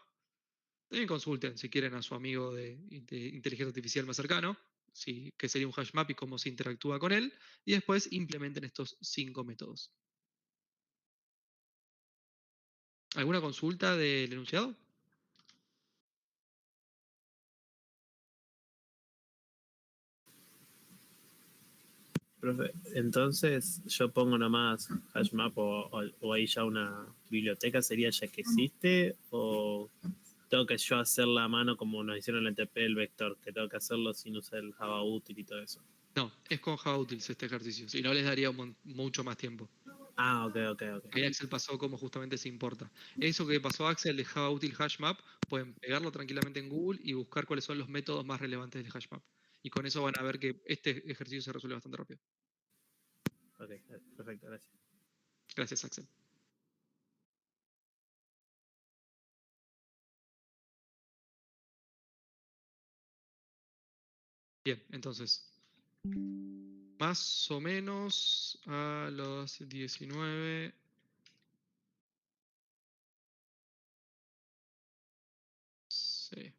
También consulten si quieren a su amigo de inteligencia artificial más cercano, qué sería un hash map y cómo se interactúa con él, y después implementen estos 5 métodos. ¿Alguna consulta del enunciado?
Profe, entonces yo pongo nomás HashMap o ahí ya una biblioteca, ¿sería ya que existe? ¿O tengo que yo hacerla a mano como nos hicieron en el TP el vector, que tengo que hacerlo sin usar el Java útil y todo eso?
No, es con Java Utils este ejercicio, si no les daría mucho más tiempo.
Ah, ok.
Ahí Axel pasó cómo justamente se importa. Eso que pasó Axel de Java Util HashMap, pueden pegarlo tranquilamente en Google y buscar cuáles son los métodos más relevantes del HashMap. Y con eso van a ver que este ejercicio se resuelve bastante rápido.
Ok, perfecto, gracias.
Gracias, Axel. Bien, entonces, más o menos a los 19. Sí.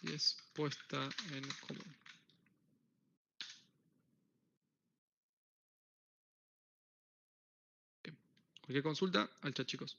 10 puesta en común. Bien. Cualquier consulta, al chat, chicos.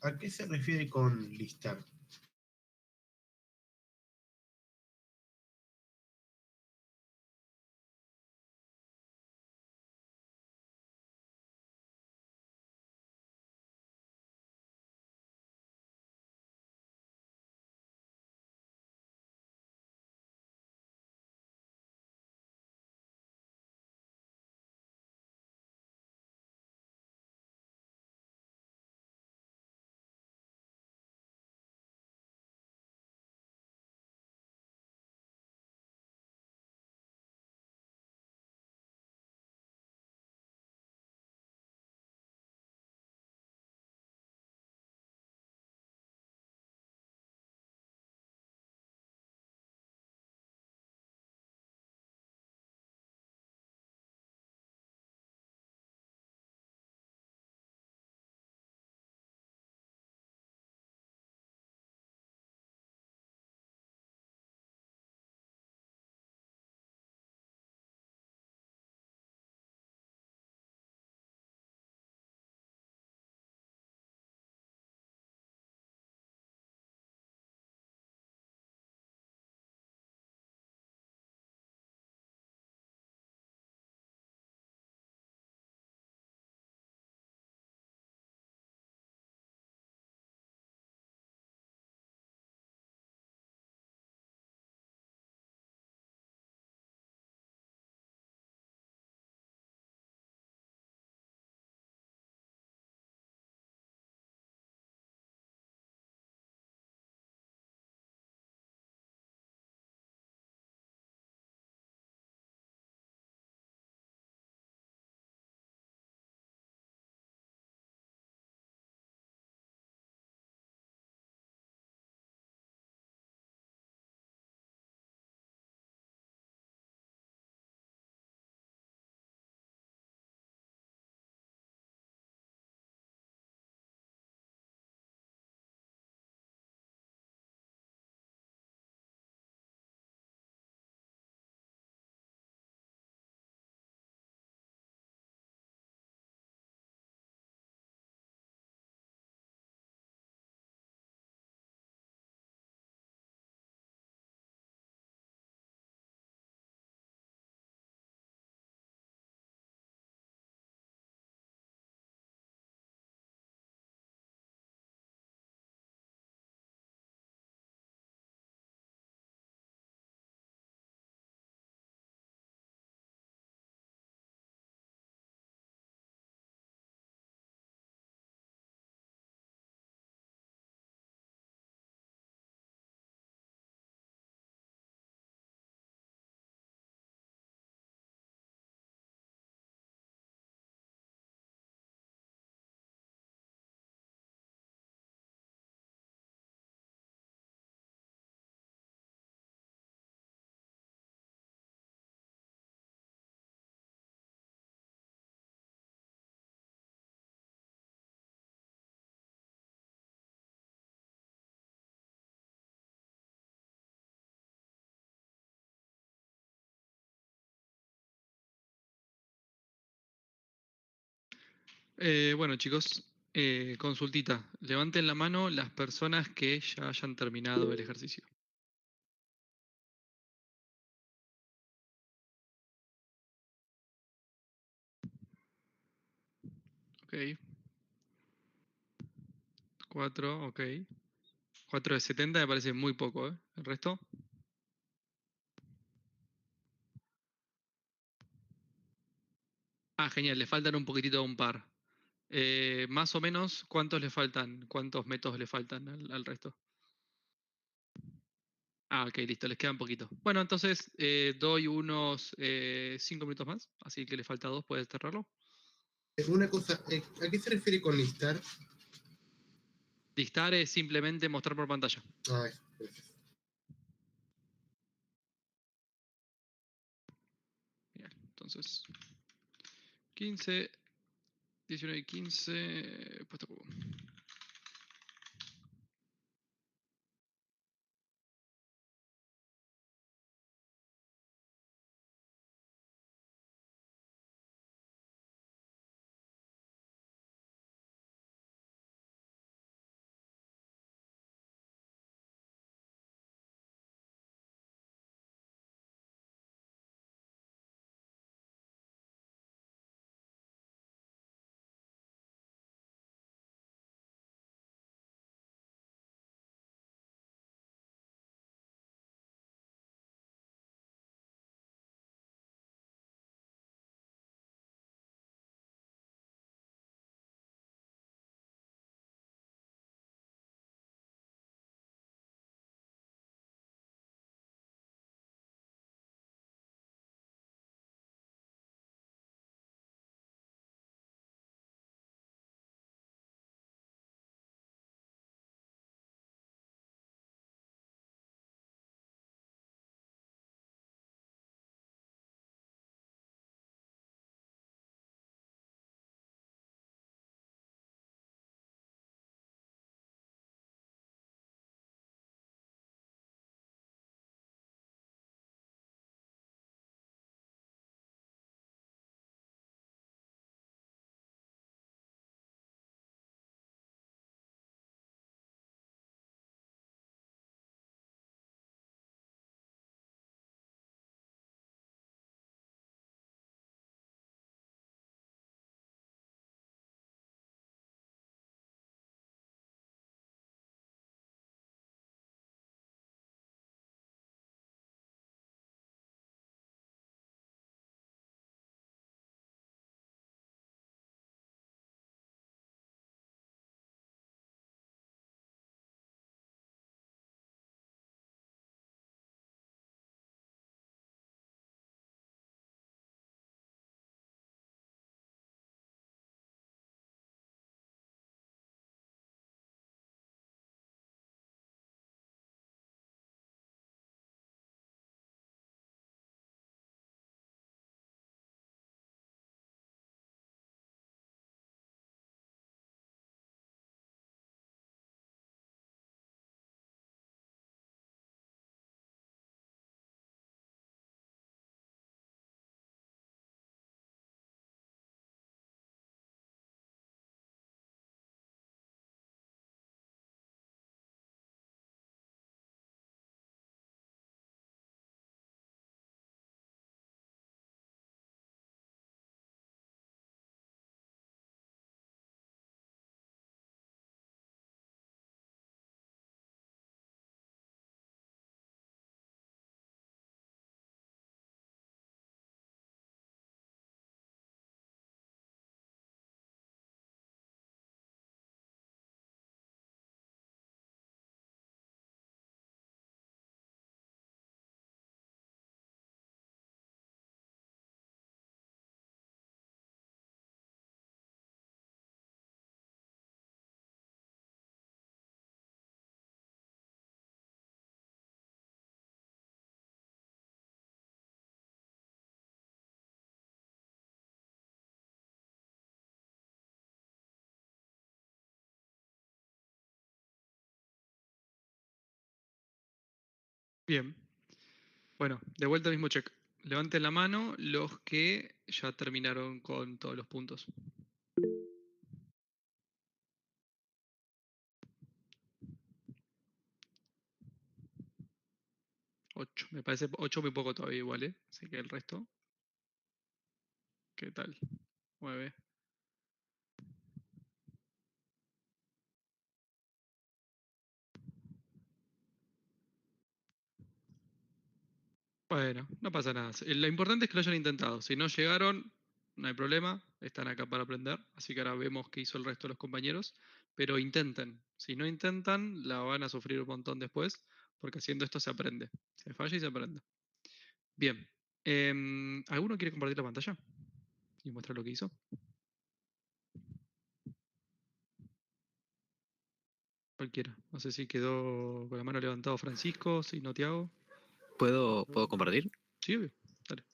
¿A qué se refiere con listar?
Bueno, chicos, consultita. Levanten la mano las personas que ya hayan terminado el ejercicio. Ok. 4, ok. 4 de 70 me parece muy poco, ¿eh? ¿El resto? Ah, genial, le faltan un poquitito a un par. Más o menos, ¿cuántos le faltan? ¿Cuántos métodos le faltan al resto? Ah, ok, listo, les queda un poquito. Bueno, entonces doy unos 5 minutos más, así que le falta 2, puedes cerrarlo.
Una cosa, ¿a qué se refiere con listar?
Listar es simplemente mostrar por pantalla.
Ah, gracias.
Bien, entonces 15, 19 y 15, puesto cubo. Bien. Bueno, de vuelta al mismo check. Levanten la mano los que ya terminaron con todos los puntos. 8. Me parece 8 muy poco todavía igual, ¿eh? Así que el resto. ¿Qué tal? 9. Bueno, no pasa nada. Lo importante es que lo hayan intentado. Si no llegaron, no hay problema. Están acá para aprender. Así que ahora vemos qué hizo el resto de los compañeros. Pero intenten. Si no intentan, la van a sufrir un montón después. Porque haciendo esto se aprende. Se falla y se aprende. Bien. ¿Alguno quiere compartir la pantalla? Y mostrar lo que hizo. Cualquiera. No sé si quedó con la mano levantada Francisco, si no Tiago.
¿Puedo compartir?
Sí, obvio. Dale.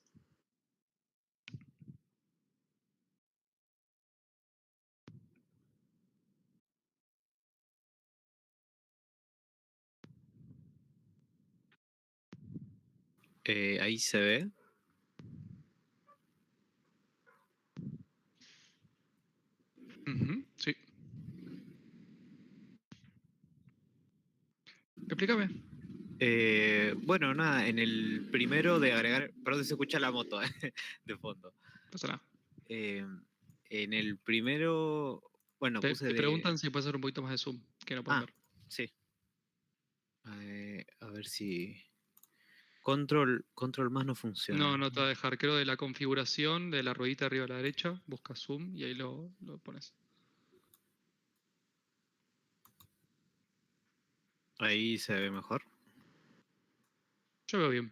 Ahí se ve.
Sí. Explícame.
Bueno, nada, en el primero de agregar, perdón, se escucha la moto de fondo.
No pasa nada.
En el primero, bueno, puse
Te
de...
preguntan si puedes hacer un poquito más de zoom, que no pueden ver.
Sí. A ver si... Control más no funciona.
No te va a dejar. Creo de la configuración de la ruedita arriba a la derecha, busca zoom y ahí lo pones.
Ahí se ve mejor.
Yo veo bien.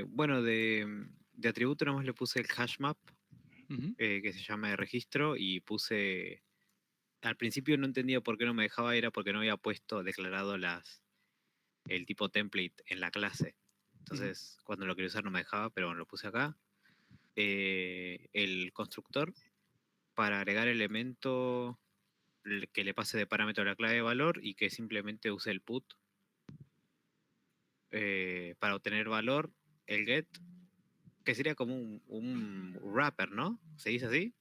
Bueno, de atributo nomás le puse el hash map,
Ujú.
que se llama de registro, y puse... Al principio no entendía por qué no me dejaba, era porque no había declarado el tipo template en la clase. Entonces, cuando lo quería usar no me dejaba, pero bueno, lo puse acá. El constructor, para agregar elemento que le pase de parámetro a la clave de valor y que simplemente use el put. Para obtener valor, el get, que sería como un wrapper, ¿no? ¿Se dice así?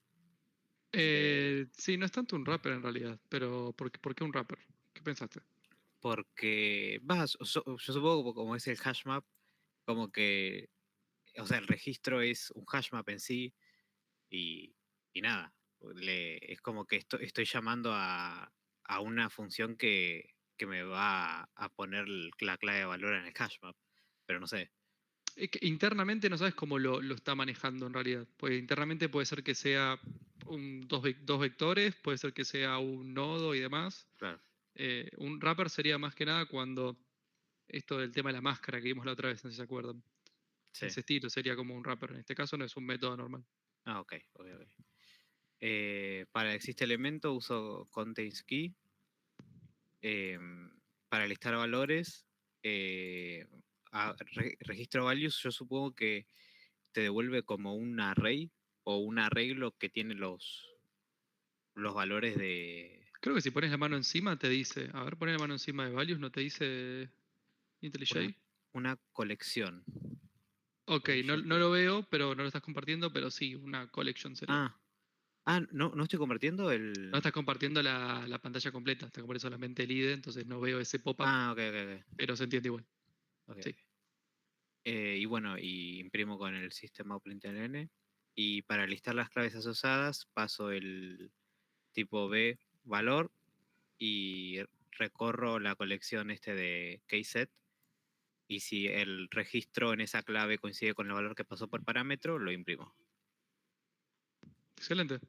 Sí, no es tanto un rapper en realidad, pero ¿por qué un rapper? ¿Qué pensaste?
Porque, yo supongo que como es el hash map, como que, o sea, el registro es un hash map en sí y nada, es como que estoy llamando a una función que me va a poner la clave de valor en el hash map, pero no sé.
Es que internamente no sabes cómo lo está manejando en realidad. Pues internamente puede ser que sea dos vectores, puede ser que sea un nodo y demás.
Claro.
Un wrapper sería más que nada cuando esto del tema de la máscara que vimos la otra vez, no sé si se acuerdan.
Sí.
Ese estilo sería como un wrapper. En este caso no es un método normal.
Ok. Para existe elemento uso contains key. Para listar valores, registro values, yo supongo que te devuelve como un array o un arreglo que tiene los valores de...
Creo que si pones la mano encima te dice, a ver, pones la mano encima de values, ¿no te dice IntelliJ?
Una colección.
Ok, no lo veo, pero no lo estás compartiendo, pero sí, una collection sería.
No estoy convirtiendo el...
No estás compartiendo la pantalla completa, estás compartiendo solamente el IDE, entonces no veo ese pop-up,
Ok.
pero se entiende igual.
Okay.
Sí.
Y bueno, y imprimo con el sistema println. Y para listar las claves asociadas, paso el tipo B valor y recorro la colección de keyset. Y si el registro en esa clave coincide con el valor que pasó por parámetro, lo imprimo.
Excelente.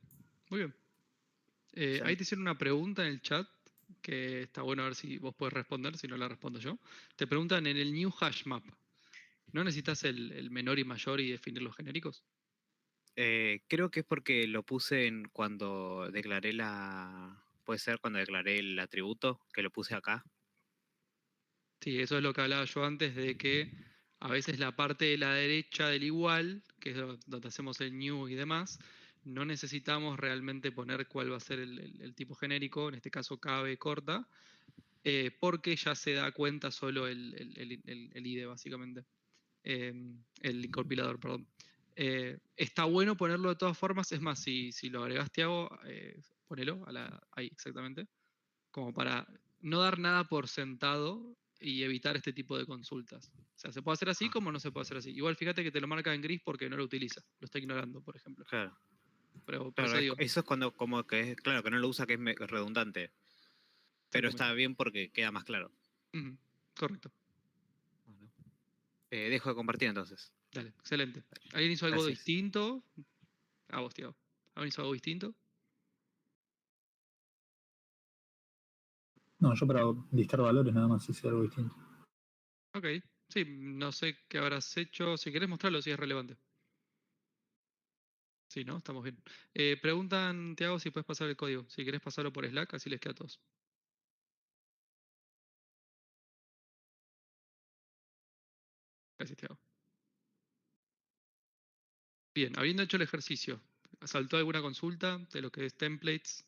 Muy bien. Ahí te hicieron una pregunta en el chat que está bueno a ver si vos podés responder, si no la respondo yo. Te preguntan en el new hash map. ¿No necesitas el menor y mayor y definir los genéricos?
Creo que es porque lo puse cuando declaré puede ser cuando declaré el atributo, que lo puse acá.
Sí, eso es lo que hablaba yo antes de que a veces la parte de la derecha del igual, que es donde hacemos el new y demás, no necesitamos realmente poner cuál va a ser el tipo genérico, en este caso KB corta, porque ya se da cuenta solo el IDE, básicamente. El compilador, perdón. Está bueno ponerlo de todas formas, es más, si lo agregas, Tiago, ponelo ahí exactamente, como para no dar nada por sentado y evitar este tipo de consultas. O sea, se puede hacer así como no se puede hacer así. Igual fíjate que te lo marca en gris porque no lo utiliza, lo está ignorando, por ejemplo.
Claro.
Pero por
Claro,
eso digo,
eso es cuando como que es, claro, que no lo usa, que es redundante. Pero está
exactamente.
bien porque queda más claro.
Ujú, correcto.
Bueno. Dejo de compartir entonces.
Dale, excelente. ¿Alguien hizo algo
Gracias.
distinto? A vos, Tiago. ¿Alguien hizo algo distinto?
No, yo para listar valores nada más hice algo distinto.
Ok. Sí, no sé qué habrás hecho. Si querés mostrarlo, si es relevante. Sí, ¿no? Estamos bien. Preguntan, Tiago, si puedes pasar el código. Si querés pasarlo por Slack, así les queda a todos. Gracias, Tiago. Bien, habiendo hecho el ejercicio, ¿saltó alguna consulta de lo que es templates?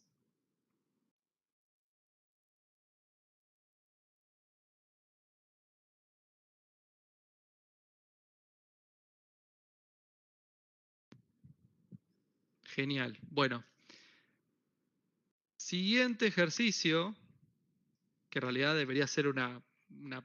Genial. Bueno. Siguiente ejercicio, que en realidad debería ser una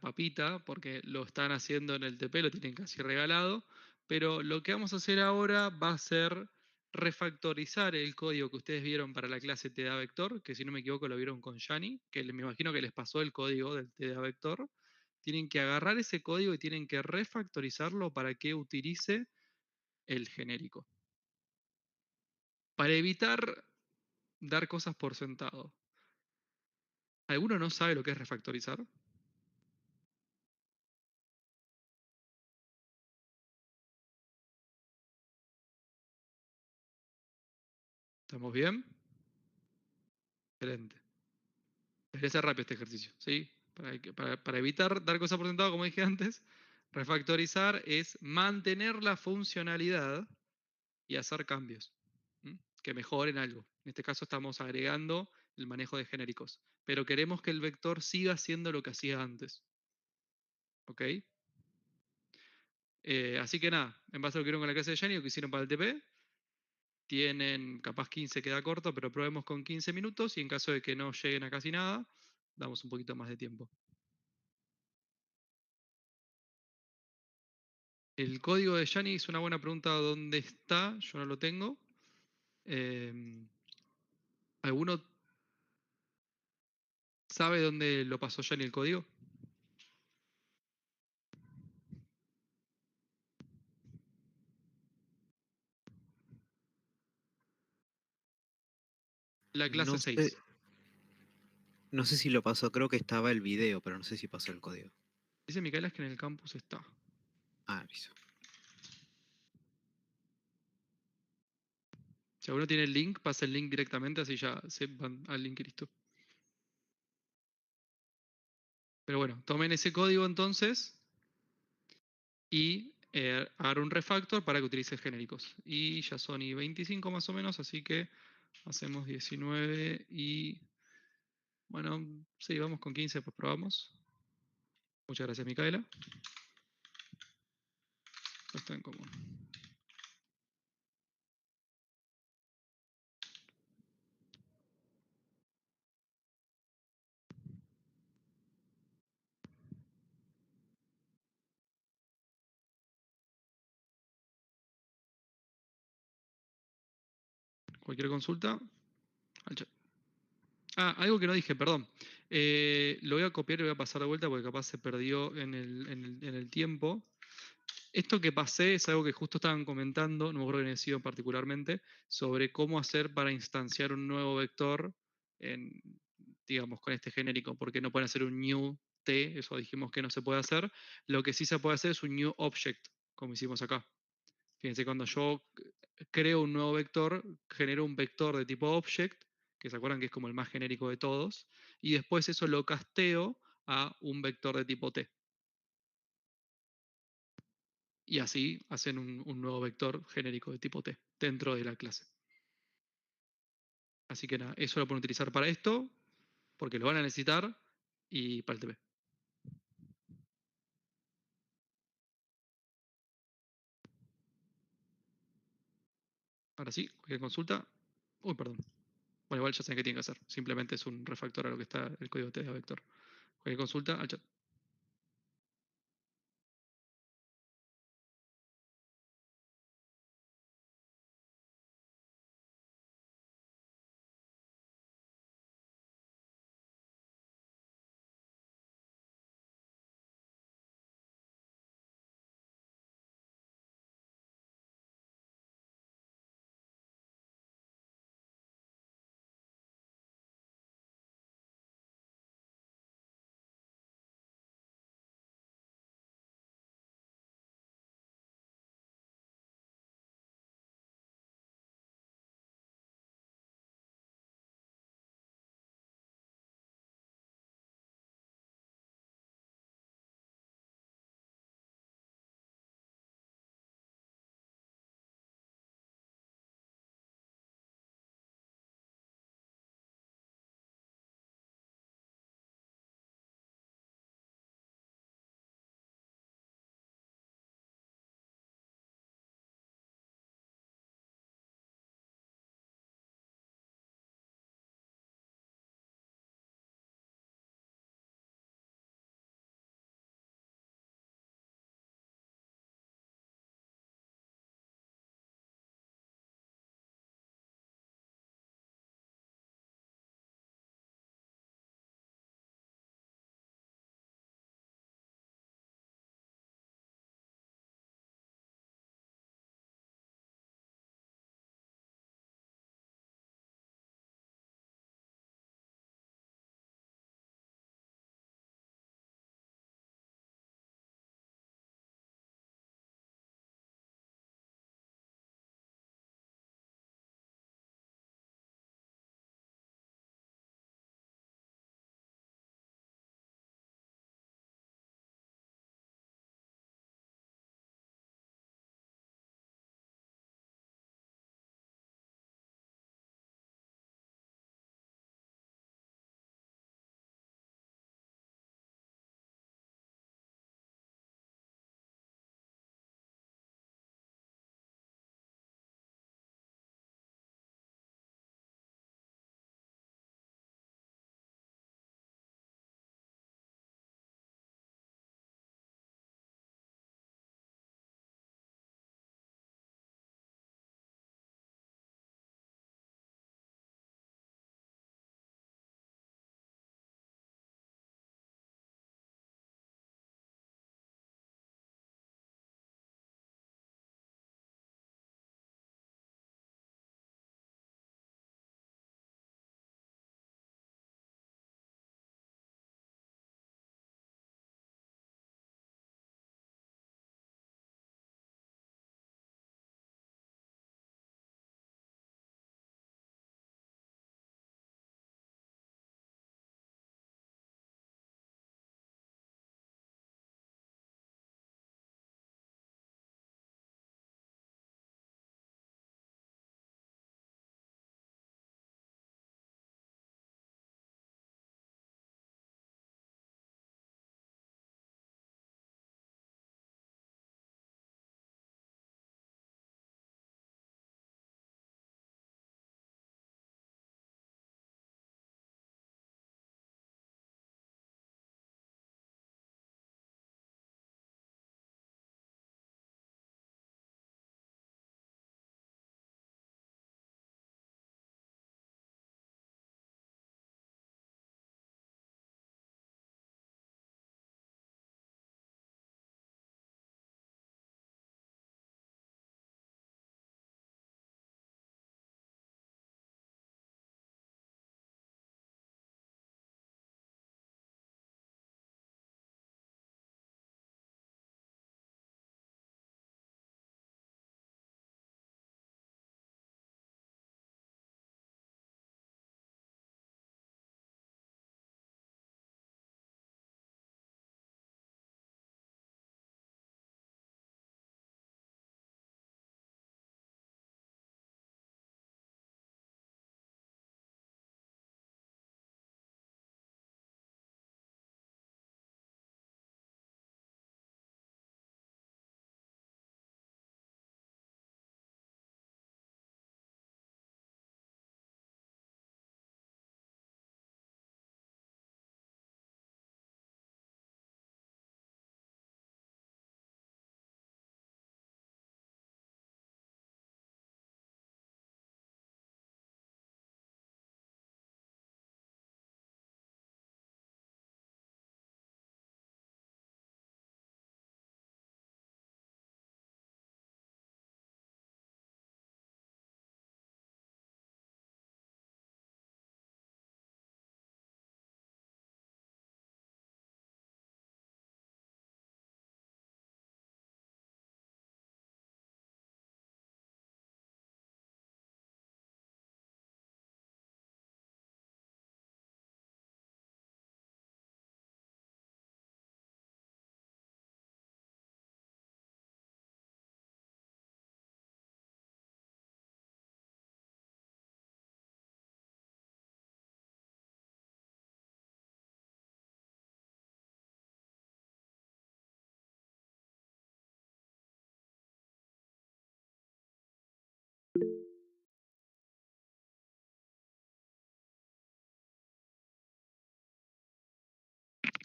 papita, porque lo están haciendo en el TP, lo tienen casi regalado, pero lo que vamos a hacer ahora va a ser refactorizar el código que ustedes vieron para la clase TDA Vector, que si no me equivoco lo vieron con Yanni, que me imagino que les pasó el código del TDA Vector. Tienen que agarrar ese código y tienen que refactorizarlo para que utilice el genérico. Para evitar dar cosas por sentado. ¿Alguno no sabe lo que es refactorizar? ¿Estamos bien? Excelente. Debería ser rápido este ejercicio, ¿sí? Para evitar dar cosas por sentado, como dije antes, refactorizar es mantener la funcionalidad y hacer cambios que mejoren algo. En este caso estamos agregando el manejo de genéricos, pero queremos que el vector siga haciendo lo que hacía antes. ¿Ok? Así que nada, en base a lo que vieron con la clase de Jenny, lo que hicieron para el TP, tienen capaz 15 queda corto, pero probemos con 15 minutos y en caso de que no lleguen a casi nada, damos un poquito más de tiempo. El código de Yanni es una buena pregunta. ¿Dónde está? Yo no lo tengo. ¿Alguno sabe dónde lo pasó Yanni el código? La clase
No
6.
sé, no sé si lo pasó, creo que estaba el video, pero no sé si pasó el código.
Dice Micaela que en el campus está.
Ah, listo.
Si alguno tiene el link, pasa el link directamente, así ya se van al link y listo. Pero bueno, tomen ese código entonces y hagan un refactor para que utilice genéricos. Y ya son y 25 más o menos, así que hacemos 19 y... Bueno, sí, vamos con 15, pues probamos. Muchas gracias, Micaela. No está en común. Cualquier consulta, al chat. Ah, algo que no dije, perdón. Lo voy a copiar y voy a pasar de vuelta porque capaz se perdió en el tiempo. Esto que pasé es algo que justo estaban comentando, no me acuerdo quién ha sido particularmente, sobre cómo hacer para instanciar un nuevo vector digamos, con este genérico, porque no pueden hacer un new t, eso dijimos que no se puede hacer. Lo que sí se puede hacer es un new object, como hicimos acá. Fíjense, cuando yo creo un nuevo vector, genero un vector de tipo object, que se acuerdan que es como el más genérico de todos, y después eso lo casteo a un vector de tipo t. Y así hacen un nuevo vector genérico de tipo t dentro de la clase. Así que nada, eso lo pueden utilizar para esto, porque lo van a necesitar, y para el TP. Ahora sí, cualquier consulta. Uy, perdón. Bueno, igual ya saben qué tienen que hacer. Simplemente es un refactor a lo que está el código TDA vector. Cualquier consulta al chat.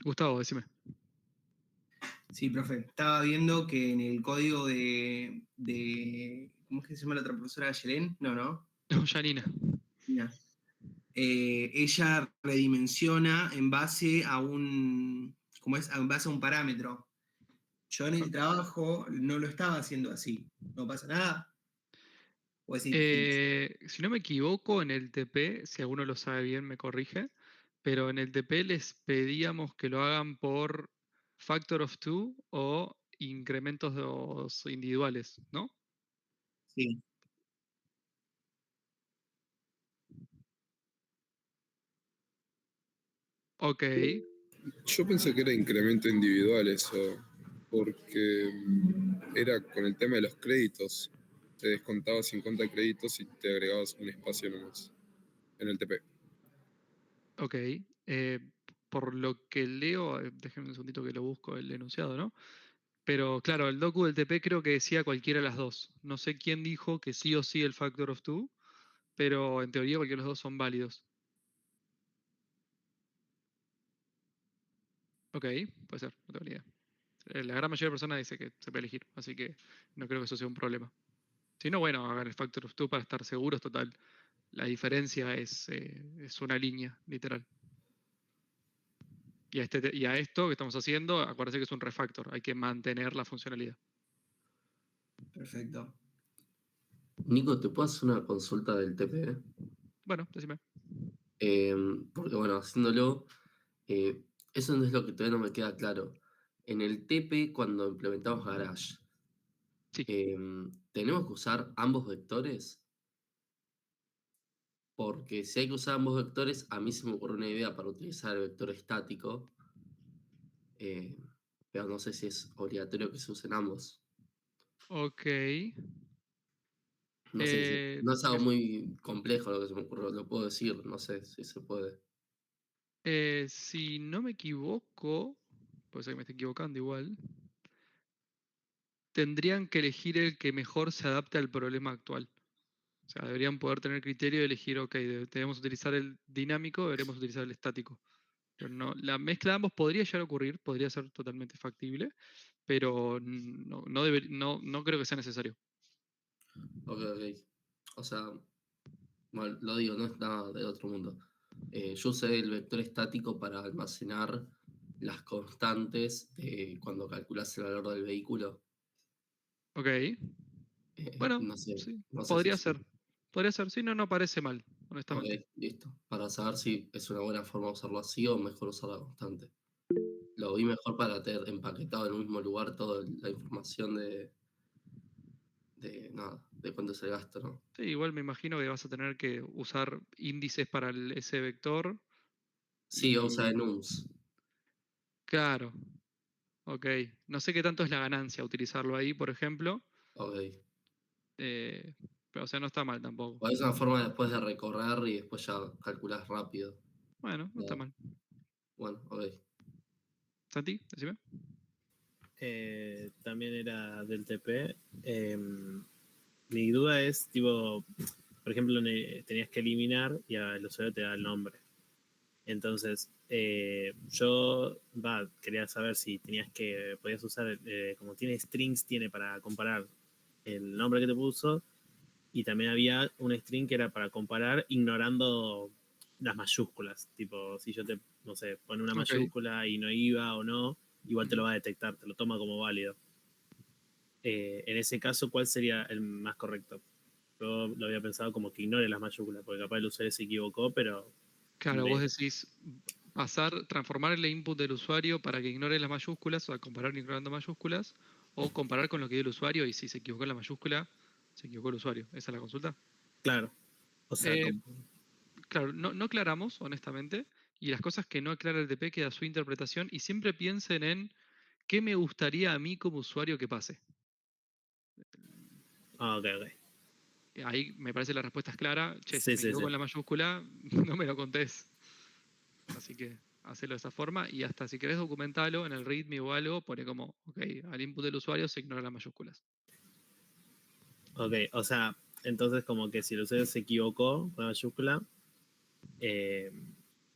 Gustavo, decime.
Sí, profe. Estaba viendo que en el código de ¿cómo es que se llama la otra profesora? ¿Yelén? No.
No, Janina.
Mira. Ella redimensiona en base a en base a un parámetro. Yo en el trabajo no lo estaba haciendo así. ¿No pasa nada? ¿O es distinto?
Si no me equivoco, en el TP, si alguno lo sabe bien, me corrige, pero en el TP les pedíamos que lo hagan por factor of 2 o incrementos individuales, ¿no?
Sí.
Ok.
Yo pensé que era incremento individual eso, porque era con el tema de los créditos. Te descontabas 50 créditos y te agregabas un espacio nomás en el TP.
Ok. Por lo que leo, déjenme un segundito que lo busco el enunciado, ¿no? Pero claro, el docu del TP creo que decía cualquiera de las dos. No sé quién dijo que sí o sí el factor of 2, pero en teoría cualquiera de los dos son válidos. Ok, puede ser, no tengo ni idea. La gran mayoría de personas dice que se puede elegir, así que no creo que eso sea un problema. Si no, bueno, hagan el factor of 2 para estar seguros, total. La diferencia es una línea, literal. Y a esto que estamos haciendo, acuérdense que es un refactor, hay que mantener la funcionalidad.
Perfecto.
Nico, ¿te puedo hacer una consulta del TP?
Bueno, decime.
Porque bueno, haciéndolo, eh, eso no es lo que todavía no me queda claro. En el TP, cuando implementamos Garage,
Sí.
¿tenemos que usar ambos vectores? Porque si hay que usar ambos vectores, a mí se me ocurre una idea para utilizar el vector estático, eh, pero no sé si es obligatorio que se usen ambos.
Ok.
No sé, no es algo
es-
muy complejo lo que se me ocurre, lo puedo decir, no sé si se puede.
si no me equivoco, puede ser que me esté equivocando igual, tendrían que elegir el que mejor se adapte al problema actual. O sea, deberían poder tener criterio de elegir, ok, debemos utilizar el dinámico, deberemos utilizar el estático. Pero no, la mezcla de ambos podría llegar a ocurrir, podría ser totalmente factible, pero no creo que sea necesario.
Ok. O sea, bueno, lo digo, no es nada del otro mundo. Yo usé el vector estático para almacenar las constantes cuando calculas el valor del vehículo.
Ok. Bueno,
No sé,
sí,
no sé si
podría
sí.
ser. Podría ser, sí, no parece mal,
Ok,
honestamente.
listo. Para saber si es una buena forma de usarlo así o mejor usar la constante. Lo vi mejor para tener empaquetado en un mismo lugar toda la información de cuánto es el gasto, ¿no?
Sí, igual me imagino que vas a tener que usar índices para ese vector.
Sí, o sea,
Y
en UMS.
claro, ok. No sé qué tanto es la ganancia utilizarlo ahí, por ejemplo.
Ok.
eh, pero o sea, no está mal tampoco.
O es una forma después de recorrer y después ya calculas rápido.
Bueno, no está mal.
Bueno, ok.
Santi, decime.
También era del TP. Mi duda es, tipo, por ejemplo, tenías que eliminar y el usuario te da el nombre. Entonces, yo quería saber si podías usar, como tiene strings, tiene para comparar el nombre que te puso, y también había un string que era para comparar ignorando las mayúsculas. Tipo, si yo no sé, pone una
Ok.
mayúscula y no iba o no, igual te lo va a detectar, te lo toma como válido. En ese caso, ¿cuál sería el más correcto? Yo lo había pensado como que ignore las mayúsculas, porque capaz el usuario se equivocó, pero
Claro, vos decís transformar el input del usuario para que ignore las mayúsculas, o sea, comparar ignorando mayúsculas, o comparar con lo que dio el usuario y si se equivocó en la mayúscula, se equivocó el usuario. ¿Esa es la consulta?
claro. O sea,
Eh, claro, no aclaramos, honestamente, y las cosas que no aclara el TP queda su interpretación, y siempre piensen en qué me gustaría a mí como usuario que pase.
ok.
Ahí me parece la respuesta es clara. Che, si
Sí,
me
sí, sí.
equivoco en la mayúscula, no me lo contés. Así que hacelo de esa forma y hasta si querés documentalo en el README o algo, pone como, ok, al input del usuario se ignora las mayúsculas.
Ok, o sea, entonces como que si el usuario se equivocó con la mayúscula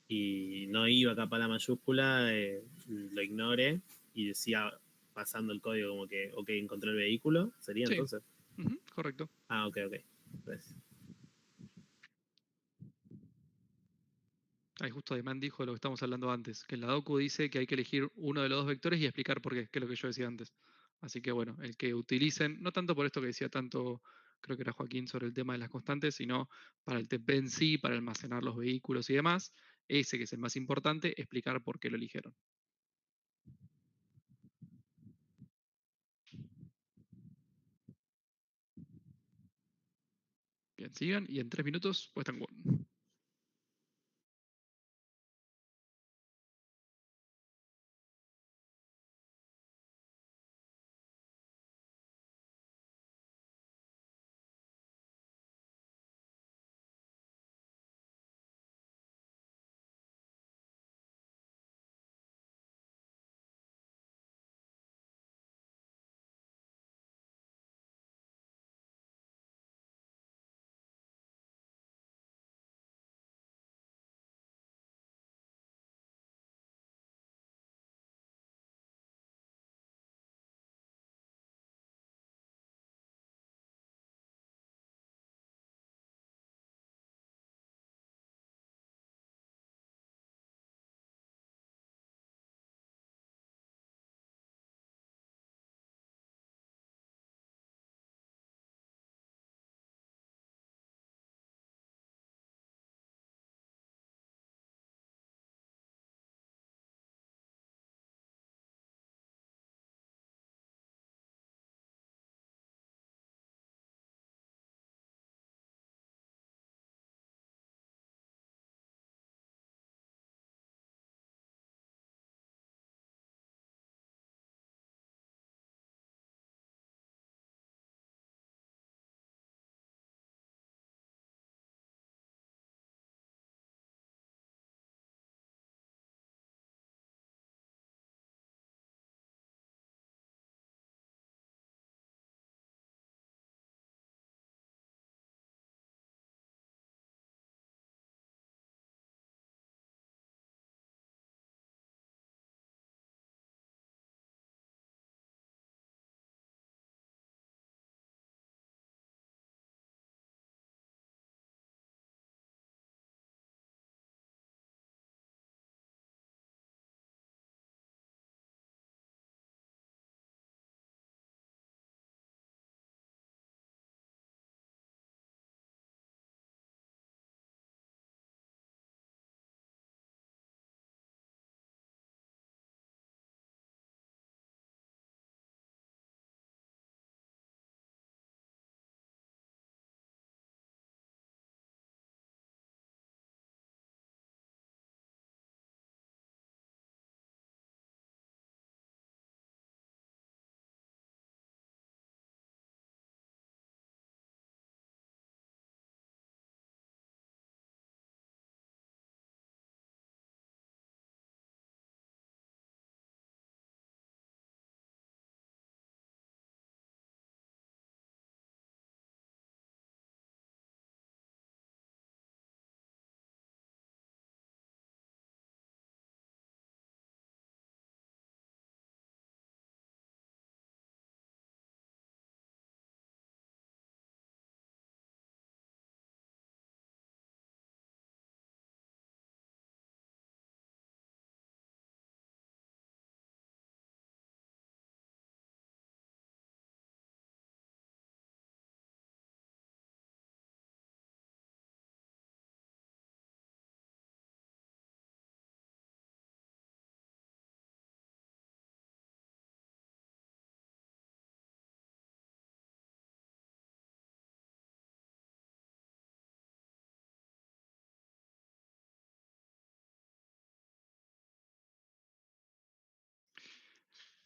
y no iba acá para la mayúscula, lo ignore y siga pasando el código como que, ok, encontré el vehículo, ¿sería
Sí.
entonces?
Correcto.
Ah, ok. Pues,
Ahí justo Ademán dijo lo que estamos hablando antes, que en la docu dice que hay que elegir uno de los dos vectores y explicar por qué, que es lo que yo decía antes. Así que bueno, el que utilicen, no tanto por esto que decía tanto, creo que era Joaquín, sobre el tema de las constantes, sino para el TP en sí, para almacenar los vehículos y demás, ese que es el más importante, explicar por qué lo eligieron. Bien, sigan y en 3 minutos pues están.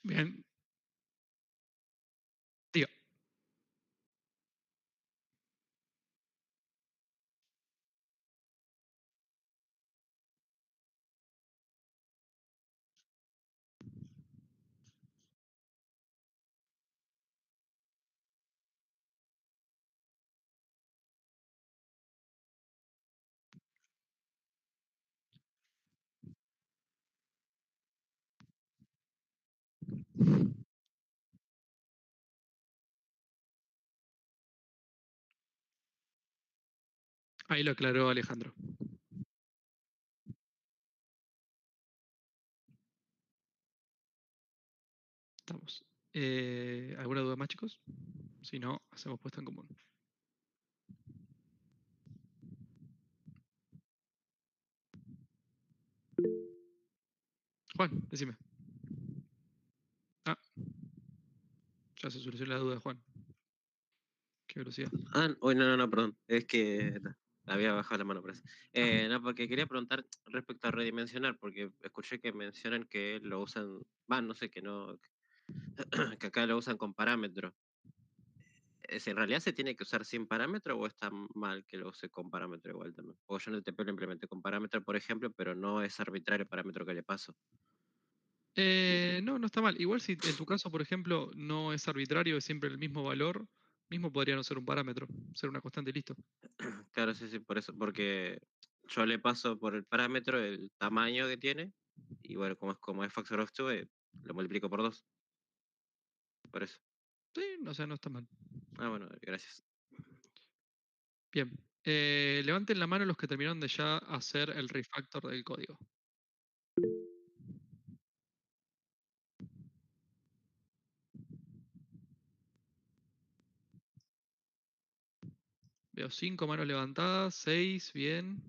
Bien. Diga. Ahí lo aclaró Alejandro. Estamos. ¿Alguna duda más, chicos? Si no, hacemos puesta en común. Juan, decime. Ah, ya se solucionó la duda de Juan. Qué velocidad.
No, perdón. Es que había bajado la mano, parece. No, porque quería preguntar respecto a redimensionar, porque escuché que mencionan que lo usan, no sé, que no, que acá lo usan con parámetro. ¿En realidad se tiene que usar sin parámetro o está mal que lo use con parámetro igual también? O yo en el TP lo implementé con parámetro, por ejemplo, pero no es arbitrario el parámetro que le paso.
No, no está mal. Igual si en tu caso, por ejemplo, no es arbitrario, es siempre el mismo valor, mismo podría no ser un parámetro, ser una constante y listo.
Claro, sí, por eso, porque yo le paso por el parámetro el tamaño que tiene, y bueno, como es factor of 2, lo multiplico por 2. Por eso.
Sí, o sea, no está mal.
Bueno, gracias.
Bien. Levanten la mano los que terminaron de ya hacer el refactor del código. Veo 5 manos levantadas, 6, bien.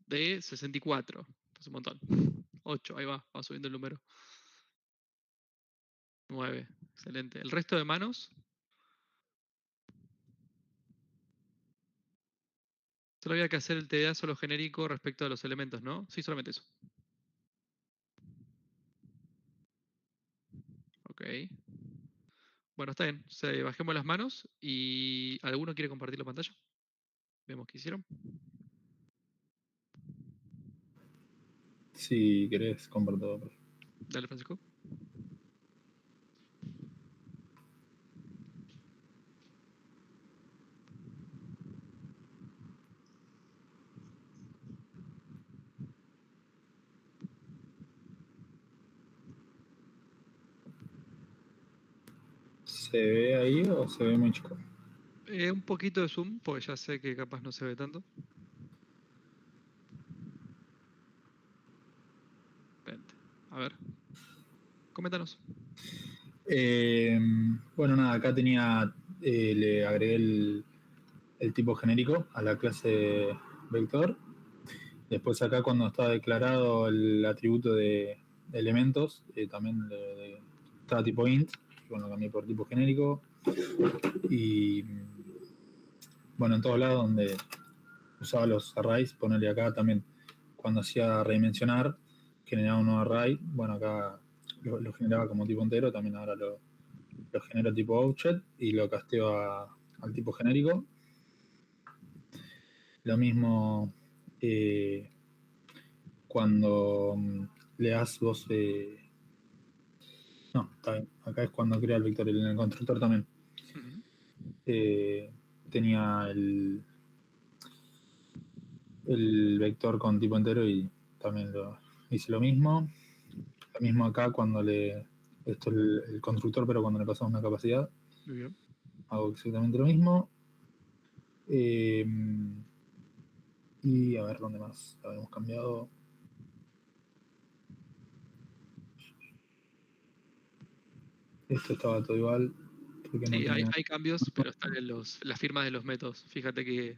De 64. Es un montón. 8, ahí va subiendo el número. 9, excelente. El resto de manos. Solo había que hacer el TDA solo genérico respecto a los elementos, ¿no? Sí, solamente eso. Ok. Bueno, está bien. Bajemos las manos y ¿alguno quiere compartir la pantalla? Vemos qué hicieron.
Si querés, comparto.
Dale, Francisco.
¿Se ve ahí o se ve muy chico?
Un poquito de zoom, porque ya sé que capaz no se ve tanto. Vente. A ver. Coméntanos.
Bueno, nada, acá le agregué el tipo genérico a la clase vector. Después acá cuando está declarado el atributo de elementos, también estaba tipo int, bueno, lo cambié por tipo genérico. Y bueno, en todos lados donde usaba los arrays, ponerle acá también, cuando hacía redimensionar, generaba un nuevo array, bueno, acá lo generaba como tipo entero, también ahora lo genero tipo object y lo casteo al tipo genérico. Lo mismo cuando le das vos... no, está bien. Acá es cuando crea el vector. En el constructor también. Tenía el vector con tipo entero y también hice lo mismo. Lo mismo acá cuando esto es el constructor, pero cuando le pasamos una capacidad.
Muy bien.
Hago exactamente lo mismo. Y a ver dónde más habíamos cambiado. Esto estaba todo igual. Porque
Sí,
no tenía...
hay cambios, pero están en las firmas de los métodos. Fíjate que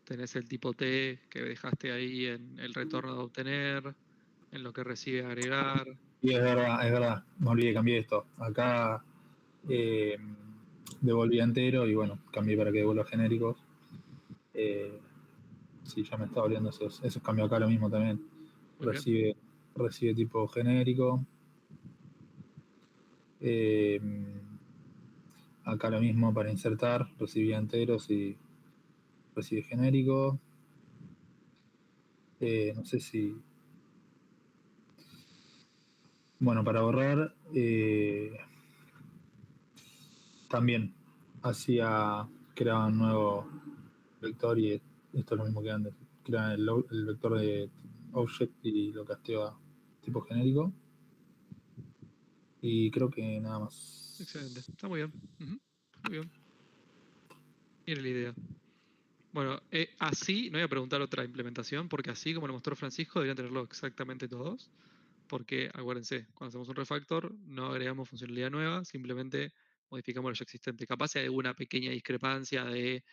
tenés el tipo T que dejaste ahí en el retorno de obtener, en lo que recibe agregar.
Y es verdad, me olvidé, cambié esto. Acá devolví entero y bueno, cambié para que devuelva genéricos. Sí, ya me estaba olvidando esos cambios acá lo mismo también. Recibe tipo genérico. Acá lo mismo para insertar, recibía enteros y recibe genérico. No sé si... Bueno, para borrar, también creaba un nuevo vector y esto es lo mismo que antes. Crea el vector de object y lo casteo a tipo genérico. Y creo que nada más.
Excelente, está muy bien. Ujú, muy bien. Tiene la idea. Bueno, así, no voy a preguntar otra implementación, porque así como lo mostró Francisco, deberían tenerlo exactamente todos. Porque acuérdense, cuando hacemos un refactor, no agregamos funcionalidad nueva, simplemente modificamos lo ya existente. Capaz si hay alguna pequeña discrepancia de,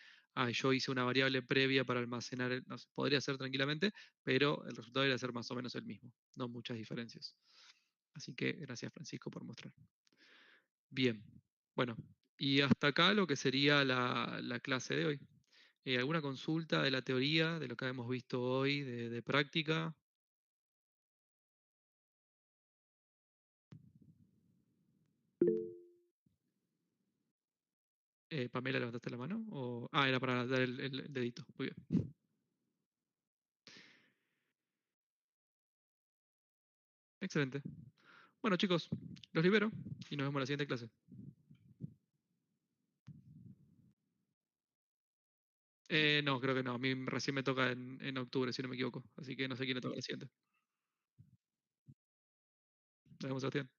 yo hice una variable previa para almacenar, no sé, podría ser tranquilamente, pero el resultado debería ser más o menos el mismo, no muchas diferencias. Así que gracias Francisco por mostrar. Bien, bueno, y hasta acá lo que sería la clase de hoy. ¿Alguna consulta de la teoría, de lo que hemos visto hoy, de práctica? Pamela, ¿levantaste la mano? Era para dar el dedito. Muy bien. Excelente. Bueno, chicos, los libero y nos vemos en la siguiente clase. No, creo que no. A mí recién me toca en octubre, si no me equivoco. Así que no sé quién le toca la siguiente. Nos vemos, Sebastián.